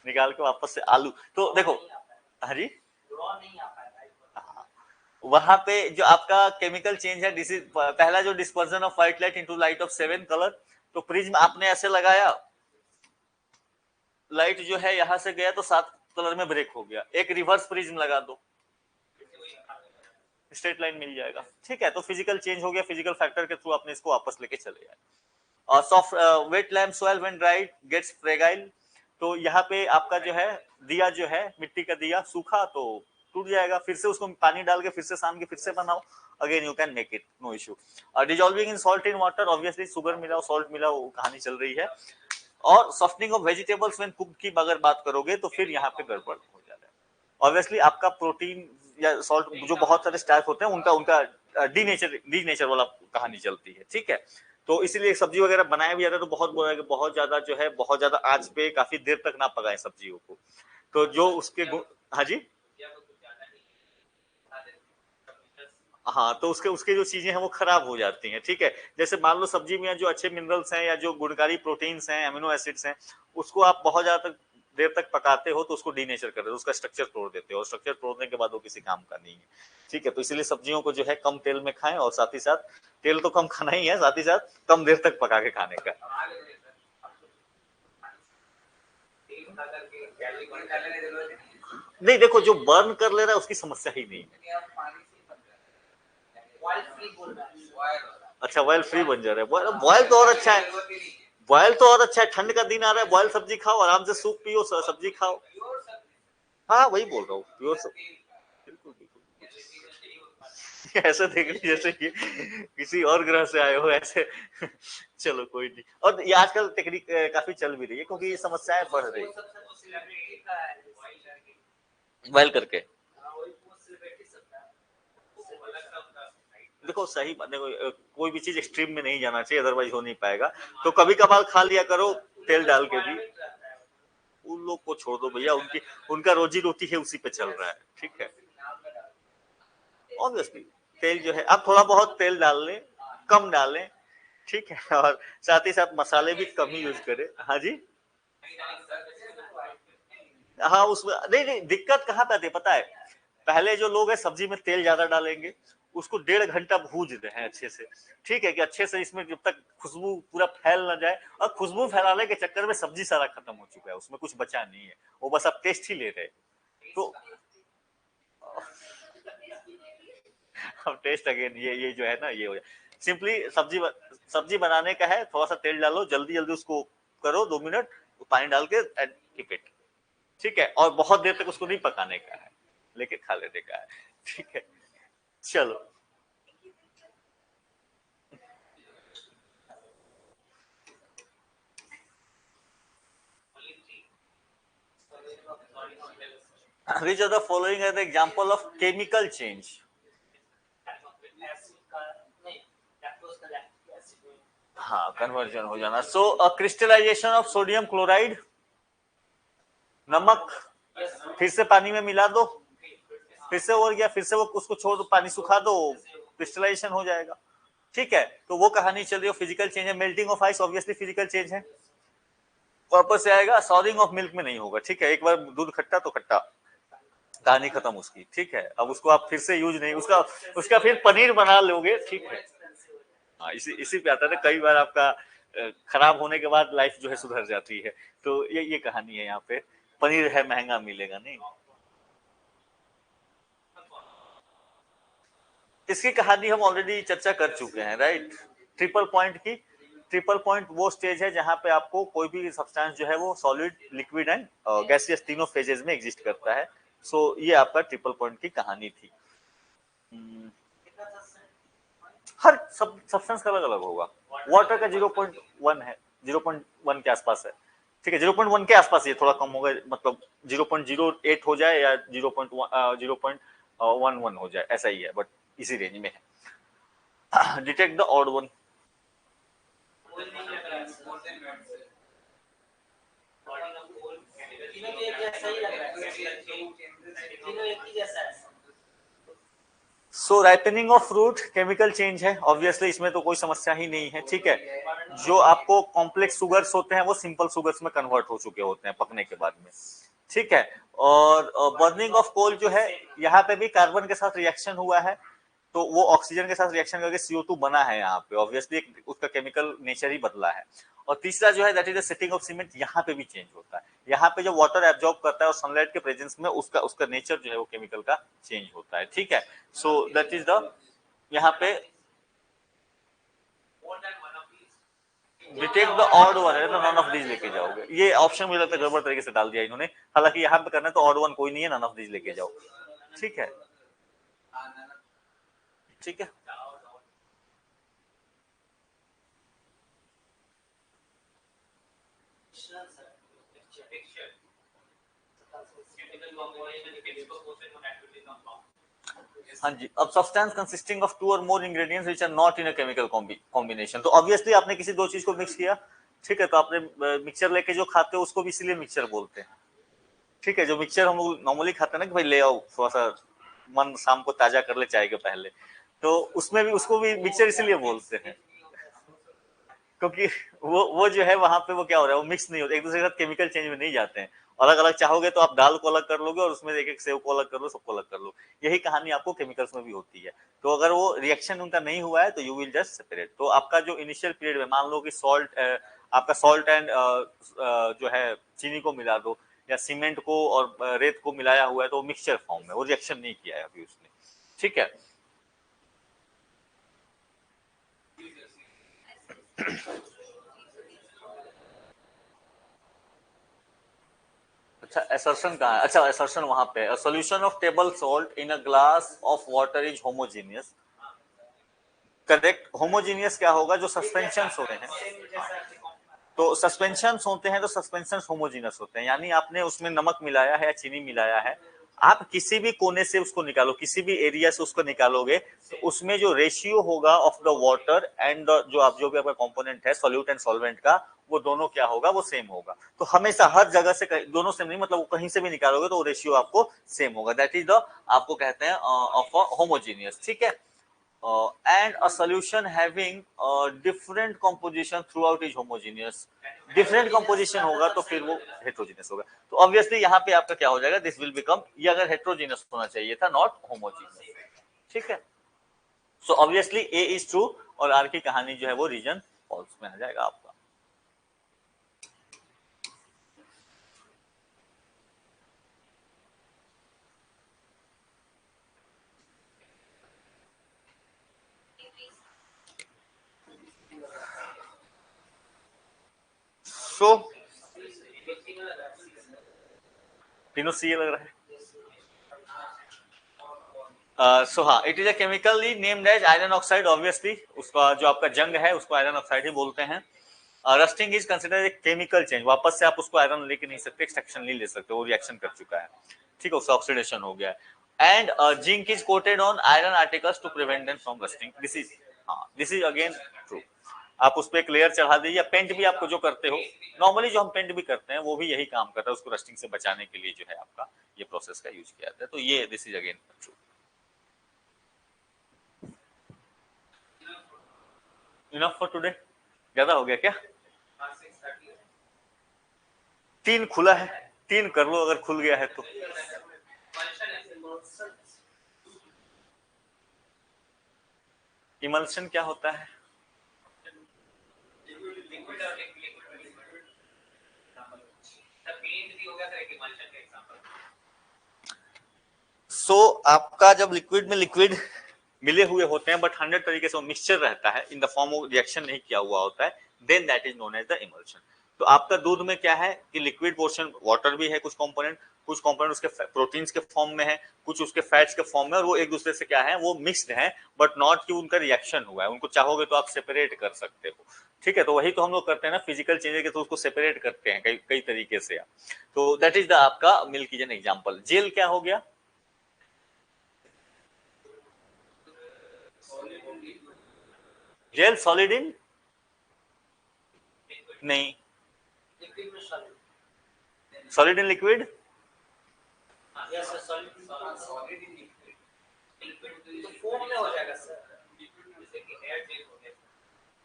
निकाल के वापस से आलू, तो देखो, हाँ जी, रॉ नहीं आ पाएगा, वहां पे जो आपका केमिकल चेंज है, पहला जो dispersion of white light into light of 7 colour, तो प्रिज्म आपने ऐसे लगाया, लाइट जो है यहां से गया तो 7 कलर में ब्रेक हो गया, एक रिवर्स प्रिज्म लगा दो, स्ट्रेट लाइन मिल जाएगा, ठीक है, तो फिजिकल चेंज हो गया, फिजिकल फैक्टर के थ्रू आपने इसको वापस लेके चले जाए, और soft wet lump soil when dried gets fragile, तो यहाँ पे आपका जो है दिया जो है मिट्टी का दिया सूखा तो टूट जाएगा, फिर से उसको पानी डाल के फिर से सान के फिर से बनाओ, again you can make it, no issue. Dissolving in salt in water, obviously sugar मिलाओ सॉल्ट मिलाओ, वो कहानी चल रही है, और softening of vegetables when cooked की अगर बात करोगे तो फिर यहाँ पे गड़बड़ हो जाता है, ऑब्वियसली आपका प्रोटीन या सॉल्ट जो बहुत सारे स्टार्च होते हैं उनका उनका डी नेचर वाला कहानी चलती है, ठीक है, तो इसीलिए सब्जी वगैरह बनाया भी जाता है तो बहुत ज्यादा जो है बहुत ज्यादा आंच पे काफी देर तक ना पकाएं सब्जियों को, तो जो उसके हाँ जी, हाँ तो उसके उसके जो चीजें हैं वो खराब हो जाती हैं, ठीक है, जैसे मान लो सब्जी में जो अच्छे मिनरल्स हैं या जो गुणकारी प्रोटीन्स हैं, अमीनो एसिड्स हैं, उसको आप बहुत ज्यादा देर तक पकाते हो तो उसको डीनेचर कर देते हो, उसका स्ट्रक्चर तोड़ देते हो, और स्ट्रक्चर तोड़ने के बाद वो किसी काम का नहीं है, ठीक है, तो इसीलिए सब्जियों को जो है कम तेल में खाएं, और साथ ही साथ तेल तो कम खाना ही है, साथ ही साथ कम देर तक पका के खाने का। नहीं देखो जो बर्न कर ले रहा है उसकी समस्या ही नहीं है, अच्छा बॉयल फ्री बन जा रहा है, बॉयल तो और अच्छा है, बॉयल तो और अच्छा है, ठंड का दिन आ रहा है, बॉयल सब्जी खाओ, आराम से सूप पियो, सब्जी खाओ, हाँ वही बोल रहा हूँ प्योर सब, बिल्कुल बिल्कुल ऐसे देख ली जैसे कि किसी और ग्रह से आए हो ऐसे चलो कोई नहीं, और ये आजकल टेक्निक काफी चल भी रही है क्योंकि ये समस्याएं बढ़ रही है, बॉयल करके, देखो सही बात, देखो कोई भी चीज एक्सट्रीम में नहीं जाना चाहिए, अदरवाइज हो नहीं पाएगा। तो कभी कभार खा लिया करो तेल डाल के भी, उन लोग को छोड़ दो भैया, उनकी उनका रोजी रोटी है, उसी पे चल रहा है, ठीक है। ऑब्वियसली तेल जो है आप थोड़ा बहुत तेल डाल लें, कम डालें, ठीक है, और साथ ही साथ मसाले भी कम ही यूज करें। हाँ जी, हाँ उसमें नहीं नहीं दिक्कत कहाँ पे आती है पता है, पहले जो लोग हैं सब्जी में तेल ज्यादा डालेंगे, उसको 1.5 घंटा भूज रहे हैं अच्छे से, ठीक है, कि अच्छे से इसमें जब तक खुशबू पूरा फैल ना जाए, और खुशबू फैलाने के चक्कर में सब्जी सारा खत्म हो चुका है, उसमें कुछ बचा नहीं है, वो बस आप टेस्ट ही ले रहे हैं। तो अब टेस्ट अगेन ये जो है ना, ये हो जाए सिंपली सब्जी बनाने का है, थोड़ा सा तेल डालो, जल्दी जल्दी उसको करो, 2 मिनट पानी डाल के एंड कीप इट, ठीक है, और बहुत देर तक उसको नहीं पकाने का है, लेके खा लेने का है, ठीक है। चलो which of the following are the example of chemical change? हाँ कन्वर्जन हो जाना। सो क्रिस्टलाइजेशन ऑफ सोडियम क्लोराइड, नमक फिर से पानी में मिला दो, फिर से हो गया, फिर से वो उसको छोड़ दो, पानी सुखा दो, क्रिस्टलाइजेशन हो जाएगा, ठीक है। तो वो कहानी चल रही है, फिजिकल चेंज है। Melting of ice obviously physical change है, वापस से आएगा। सॉलिंग ऑफ मिल्क में नहीं होगा, ठीक है, एक बार दूध खट्टा तो खट्टा, कहानी खत्म उसकी, ठीक है। अब उसको आप फिर से यूज नहीं, उसका फिर पनीर बना लोगे, ठीक है। हाँ इसी पे आता है, कई बार आपका खराब होने के बाद लाइफ जो है सुधर जाती है, तो ये कहानी है यहाँ पे। पनीर है महंगा मिलेगा नहीं, इसकी कहानी हम ऑलरेडी चर्चा कर चुके हैं, राइट। ट्रिपल पॉइंट की, ट्रिपल पॉइंट वो स्टेज है जहां पे आपको कोई भी सब्सटेंस जो है वो सॉलिड, लिक्विड एंड गैसियस तीनों फेजेस में एग्जिस्ट करता है। सो ये आपका ट्रिपल पॉइंट की कहानी थी। हर सब सब्सटेंस का अलग अलग होगा। वाटर का 0.1 है, 0.1 के आसपास है, ठीक है, 0.1 के आसपास, ये थोड़ा कम होगा, मतलब 0.08 हो जाए या 0.11 हो जाए, ऐसा ही है, बट इसी रेंज में है। Detect the odd one, so ripening of fruit chemical change है, ऑब्वियसली इसमें तो कोई समस्या ही नहीं है, ठीक है। जो आपको कॉम्प्लेक्स सुगर्स होते हैं वो सिंपल सुगर्स में कन्वर्ट हो चुके होते हैं पकने के बाद में, ठीक है। और बर्निंग ऑफ कोल जो है, यहाँ पे भी कार्बन के साथ रिएक्शन हुआ है, तो वो ऑक्सीजन के साथ रिएक्शन करके CO2 बना है यहाँ पे, ऑब्वियसली उसका केमिकल नेचर ही बदला है। और तीसरा जो है that is the setting of cement, यहाँ पे भी चेंज होता है, यहाँ पे जो वाटर एब्जॉर्ब करता है और सनलाइट के प्रेजेंस में उसका नेचर जो है वो केमिकल का चेंज होता है, ठीक है। सो दैट इज द, यहाँ पे डिटेक्ट द ऑड वन है तो नन ऑफ दीज लेके जाओगे, ये ऑप्शन मुझे लगता है गड़बड़ तरीके से डाल दिया इन्होंने, हालांकि यहाँ पे करना है तो ऑड वन कोई नहीं है, नन ऑफ दीज लेके जाओ, ठीक है, ठीक है। हाँ जी, अब सब्सटेंस कंसिस्टिंग ऑफ 2 और more ingredients which are not in a chemical combination, तो ऑब्वियसली आपने किसी दो चीज को मिक्स किया, ठीक है, तो आपने मिक्सचर लेके जो खाते हो उसको भी इसीलिए मिक्सचर बोलते हैं, ठीक है। जो मिक्सचर हम लोग नॉर्मली खाते हैं ना कि भाई ले आओ थोड़ा सा, मन शाम को ताजा कर ले चाय के पहले, तो उसमें भी उसको भी मिक्सचर इसीलिए बोलते हैं, क्योंकि वो जो है वहां पे वो क्या हो रहा है, वो मिक्स नहीं होता, एक दूसरे के साथ केमिकल चेंज में नहीं जाते हैं। अलग अलग चाहोगे तो आप दाल को अलग कर लोगे और उसमें एक एक सेव को अलग कर लो, सबको अलग कर लो, यही कहानी आपको केमिकल्स में भी होती है। तो अगर वो रिएक्शन उनका नहीं हुआ है तो यू विल जस्ट सेपरेट। तो आपका जो इनिशियल पीरियड में मान लो कि सॉल्ट, आपका सॉल्ट एंड जो है चीनी को मिला दो, या सीमेंट को और रेत को मिलाया हुआ है, तो मिक्सचर फॉर्म में, वो रिएक्शन नहीं किया है अभी उसने, ठीक है। अच्छा असर्शन कहाँ है, अच्छा असर्शन वहां पे, a solution of table salt in a glass of water is homogeneous, correct. Homogeneous क्या होगा, जो सस्पेंशन होते हैं, तो सस्पेंशन होते हैं तो सस्पेंशन होमोजीनियस होते हैं, यानी आपने उसमें नमक मिलाया है या चीनी मिलाया है, आप किसी भी कोने से उसको निकालो, किसी भी एरिया से उसको निकालोगे, तो उसमें जो रेशियो होगा ऑफ द वाटर एंड जो भी आपका कंपोनेंट है सॉल्यूट एंड सॉल्वेंट का, वो दोनों क्या होगा, वो सेम होगा। तो हमेशा हर जगह से दोनों सेम नहीं, मतलब कहीं से भी निकालोगे तो रेशियो आपको सेम होगा। दैट इज द आपको कहते हैं ऑफ अ होमोजीनियस, ठीक है। And a solution having different composition throughout is homogeneous। Different composition होगा तो फिर वो हेट्रोजीनियस होगा। तो ऑब्वियसली यहाँ पे आपका क्या हो जाएगा, दिस विल बिकम, ये अगर हेट्रोजीनियस होना चाहिए था, नॉट होमोजीनियस, ठीक है। So obviously A is true और आर की कहानी जो है वो रीजन फॉल्स में आ जाएगा आपका। सो तीनों सी लग रहा है। सो हाँ, it is a chemically named as iron oxide. Obviously उसका जो आपका जंग है उसको आयरन ऑक्साइड ही बोलते हैं। रस्टिंग इज कंसिडर्ड एक केमिकल चेंज, वापस से आप उसको आयरन लेके नहीं सकते, एक्सट्रैक्शन नहीं ले सकते, वो रिएक्शन कर चुका है, ठीक है, उसका ऑक्सीडेशन हो गया है। And zinc is coated on iron articles to prevent them from rusting. This is again true. आप उस पर एक लेयर चढ़ा दीजिए, या पेंट भी आपको जो करते हो, नॉर्मली जो हम पेंट भी करते हैं वो भी यही काम करता है, उसको रस्टिंग से बचाने के लिए जो है आपका ये प्रोसेस का यूज किया जाता है। तो ये this is again true. Enough for today, ज्यादा हो गया क्या? 3 खुला है, 3 कर लो अगर खुल गया है तो। इमल्शन क्या होता है? सो आपका जब लिक्विड में लिक्विड मिले हुए होते हैं बट 100 तरीके से वो मिक्सचर रहता है, in the form of reaction नहीं किया हुआ होता है, then that is known as the emulsion. तो आपका दूध में क्या है कि लिक्विड पोर्शन वाटर भी है, कुछ कंपोनेंट उसके प्रोटीन्स के फॉर्म में है, कुछ उसके फैट्स के फॉर्म में, और वो एक दूसरे से क्या है, वो मिक्स्ड है, बट नॉट कि उनका रिएक्शन हुआ है। उनको चाहोगे तो आप सेपरेट कर सकते हो, ठीक है। तो वही तो हम लोग करते हैं ना फिजिकल चेंजेस के, तो उसको सेपरेट करते हैं कई कई तरीके से। तो दैट इज द आपका milk is an example. Gel क्या हो गया? जेल सॉलिड इन, नहीं, सॉलिड इन लिक्विड,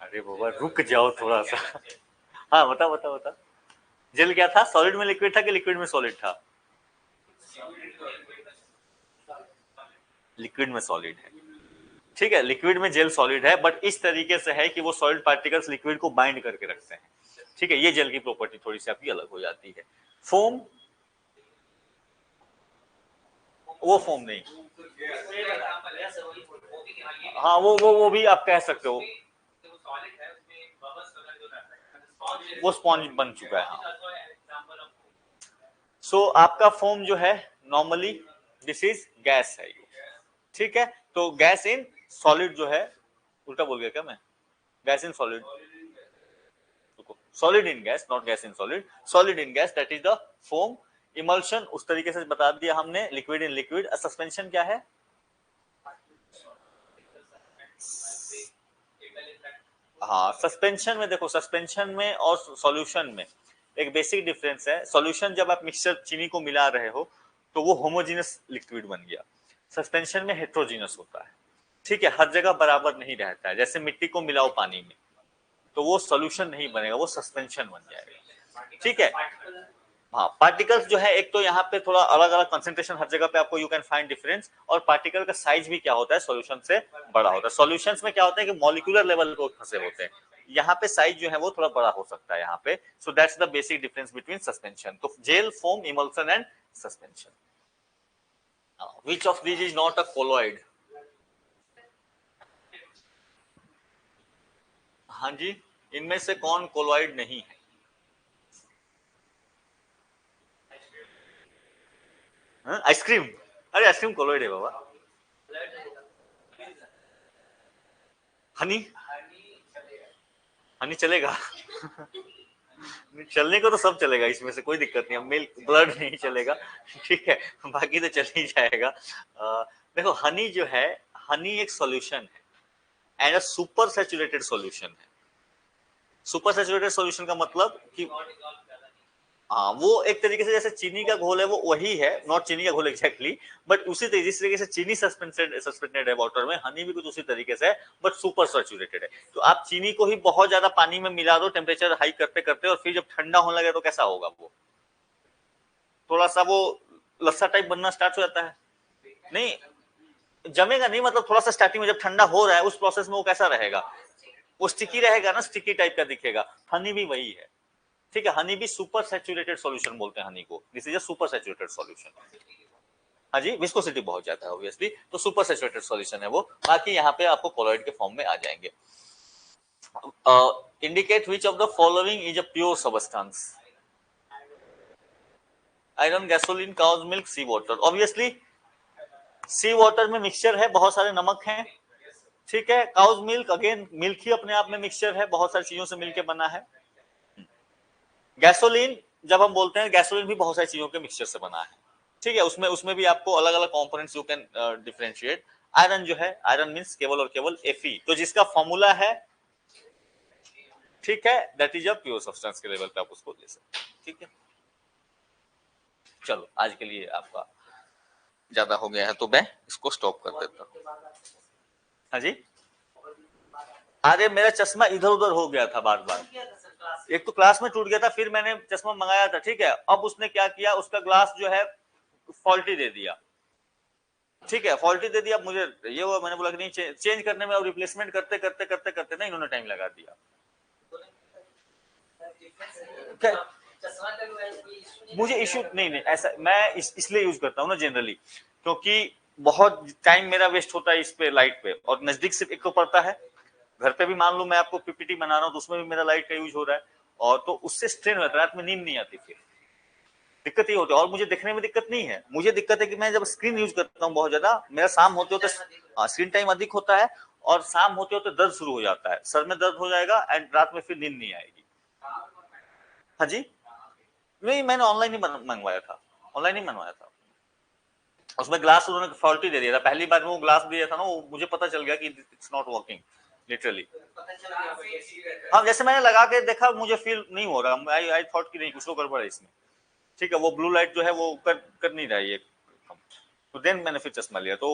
अरे बाबा रुक जाओ थोड़ा सा। हाँ बता बता बता, जेल क्या था, सॉलिड में लिक्विड था कि लिक्विड में सॉलिड था? लिक्विड में सॉलिड है, ठीक है। लिक्विड में जेल सॉलिड है, बट इस तरीके से है कि वो सॉलिड पार्टिकल्स लिक्विड को बाइंड करके रखते हैं, ठीक है। ये जेल की प्रॉपर्टी थोड़ी सी आपकी अलग हो जाती है। फोम, वो फोम नहीं, हाँ वो भी आप कह सकते हो, वो स्पॉन्ज बन चुका है, हाँ। सो आपका फोम जो है नॉर्मली दिस इज गैस है, ठीक है। तो गैस इन सॉलिड जो है, उल्टा बोल गया क्या मैं, gas in solid, solid in gas, not gas in solid, solid in gas, that is the foam. Emulsion उस तरीके से बता दिया हमने, लिक्विड इन लिक्विड। सस्पेंशन क्या है? हाँ, सस्पेंशन में देखो, सस्पेंशन में और सॉल्यूशन में एक बेसिक डिफरेंस है। सॉल्यूशन जब आप मिक्सचर चीनी को मिला रहे हो तो वो होमोजीनस लिक्विड बन गया, सस्पेंशन में हेट्रोजीनस होता है, ठीक है। हर जगह बराबर नहीं रहता है, जैसे मिट्टी को मिलाओ पानी में तो वो सॉल्यूशन नहीं बनेगा, वो सस्पेंशन बन जाएगा, ठीक है। हाँ, पार्टिकल्स जो है एक तो यहाँ पे थोड़ा अलग अलग कंसेंट्रेशन हर जगह पे आपको यू कैन फाइंड डिफरेंस, और पार्टिकल का साइज भी क्या होता है, सॉल्यूशन से बड़ा होता है। सॉल्यूशंस में क्या होता है कि मॉलिक्यूलर लेवल पे फंसे होते हैं, यहाँ पे साइज जो है वो थोड़ा बड़ा हो सकता है यहाँ पे। So that's the basic difference between suspension. तो gel, foam, emulsion and suspension. Which of these is not a colloid? हाँ जी, इनमें से कौन कोलॉइड नहीं है? आइसक्रीम, अरे आइसक्रीम कोलॉइड है बाबा। हनी, हनी चलेगा? चलने को तो सब चलेगा, इसमें से कोई दिक्कत नहीं है, मिल्क ब्लड नहीं चलेगा, ठीक है, बाकी तो चल ही जाएगा। देखो हनी जो है, हनी एक सॉल्यूशन है and a super saturated solution है। सुपर सैचुरेटेड सॉल्यूशन का मतलब कि हाँ, वो एक तरीके से जैसे चीनी का घोल है वो वही है, नॉट चीनी का घोल एग्जैक्टली, बट उसी जिस तरीके से चीनी सस्पेंडेड है वाटर में, हनी भी कुछ उसी तरीके से है, बट सुपर सैचुरेटेड है। तो आप चीनी को ही बहुत ज्यादा पानी में मिला दो टेम्परेचर हाई करते करते, और फिर जब ठंडा होने लगे तो कैसा होगा, वो थोड़ा सा वो लस्सा टाइप बनना स्टार्ट हो जाता है। नहीं जमेगा नहीं, मतलब थोड़ा सा स्टार्टिंग में जब ठंडा हो रहा है उस प्रोसेस में वो कैसा रहेगा, वो स्टिकी रहेगा ना, स्टिकी टाइप का दिखेगा। हनी भी वही है, ठीक है, हनी भी सुपर सैचुरेटेड सॉल्यूशन बोलते हैं हनी को, this is a super saturated solution. हाँ जी, विस्कोसिटी बहुत ज्यादा है ऑब्वियसली, तो सुपर सैचुरेटेड सॉल्यूशन है वो। बाकी यहाँ पे आपको कोलॉइड के फॉर्म में आ जाएंगे। Indicate which of the following is a pure substance. Iron, gasoline, cow's milk, sea water. Obviously sea water में मिक्सचर है, बहुत सारे नमक हैं, ठीक है। काउज मिल्क अगेन मिल्क ही अपने आप में मिक्सचर है, बहुत सारी चीजों से मिलकर बना है। गैसोलीन जब हम बोलते हैं, गैसोलीन भी बहुत सारी चीजों के मिक्सचर से बना है, ठीक है, उसमें भी आपको अलग अलग components you can differentiate. Iron जो है, आयरन मींस केवल और केवल Fe, तो जिसका फॉर्मूला है, ठीक है, that is a pure substance के लेवल पे आप उसको ले सकते हैं, ठीक है। चलो आज के लिए आपका ज्यादा हो गया है तो मैं इसको स्टॉप कर देता हूँ। हाँ जी, अरे मेरा चश्मा इधर उधर हो गया था बार बार, एक तो क्लास में टूट गया था, फिर मैंने चश्मा मंगाया था, ठीक है, अब उसने क्या किया, उसका ग्लास जो है फॉल्टी दे दिया, ठीक है, फॉल्टी दे दिया। मुझे ये हुआ, मैंने बोला कि नहीं, चेंज करने में और रिप्लेसमेंट करते करते करते करते ना इन्होंने टाइम लगा दिया। मुझे इश्यू नहीं ऐसा, मैं इसलिए यूज करता हूँ ना जनरली, क्योंकि बहुत टाइम मेरा वेस्ट होता है इस पे, लाइट पे, और नजदीक से एक तो पड़ता है, घर पे भी मान लो मैं आपको पीपीटी बना रहा हूँ तो उसमें भी मेरा लाइट का यूज हो रहा है, और तो उससे स्ट्रेन होता है, रात में नींद नहीं आती, फिर दिक्कत ये होती है। और मुझे देखने में दिक्कत नहीं है, मुझे दिक्कत है कि मैं जब स्क्रीन यूज करता हूँ बहुत ज्यादा, मेरा शाम होते होते स्क्रीन टाइम अधिक होता है, और शाम होते होते दर्द शुरू हो जाता है, सर में दर्द हो जाएगा एंड रात में फिर नींद नहीं आएगी। हाँ जी, नहीं मैंने ऑनलाइन ही मंगवाया था, ऑनलाइन ही मंगवाया था, उसमें ग्लास उन्होंने फॉल्टी दे दिया था, पहली बार में वो ग्लास दिया था ना, वो मुझे पता चल गया कि इट्स नॉट वर्किंग लिटरली। हाँ, जैसे मैंने लगा के देखा मुझे फील नहीं हो रहा, आई थॉट कि नहीं कुछ तो गड़बड़ है इसमें, ठीक है, वो ब्लू लाइट जो है वो कर नहीं रहा है ये, तो देन मैंने फिर चश्मा लिया। तो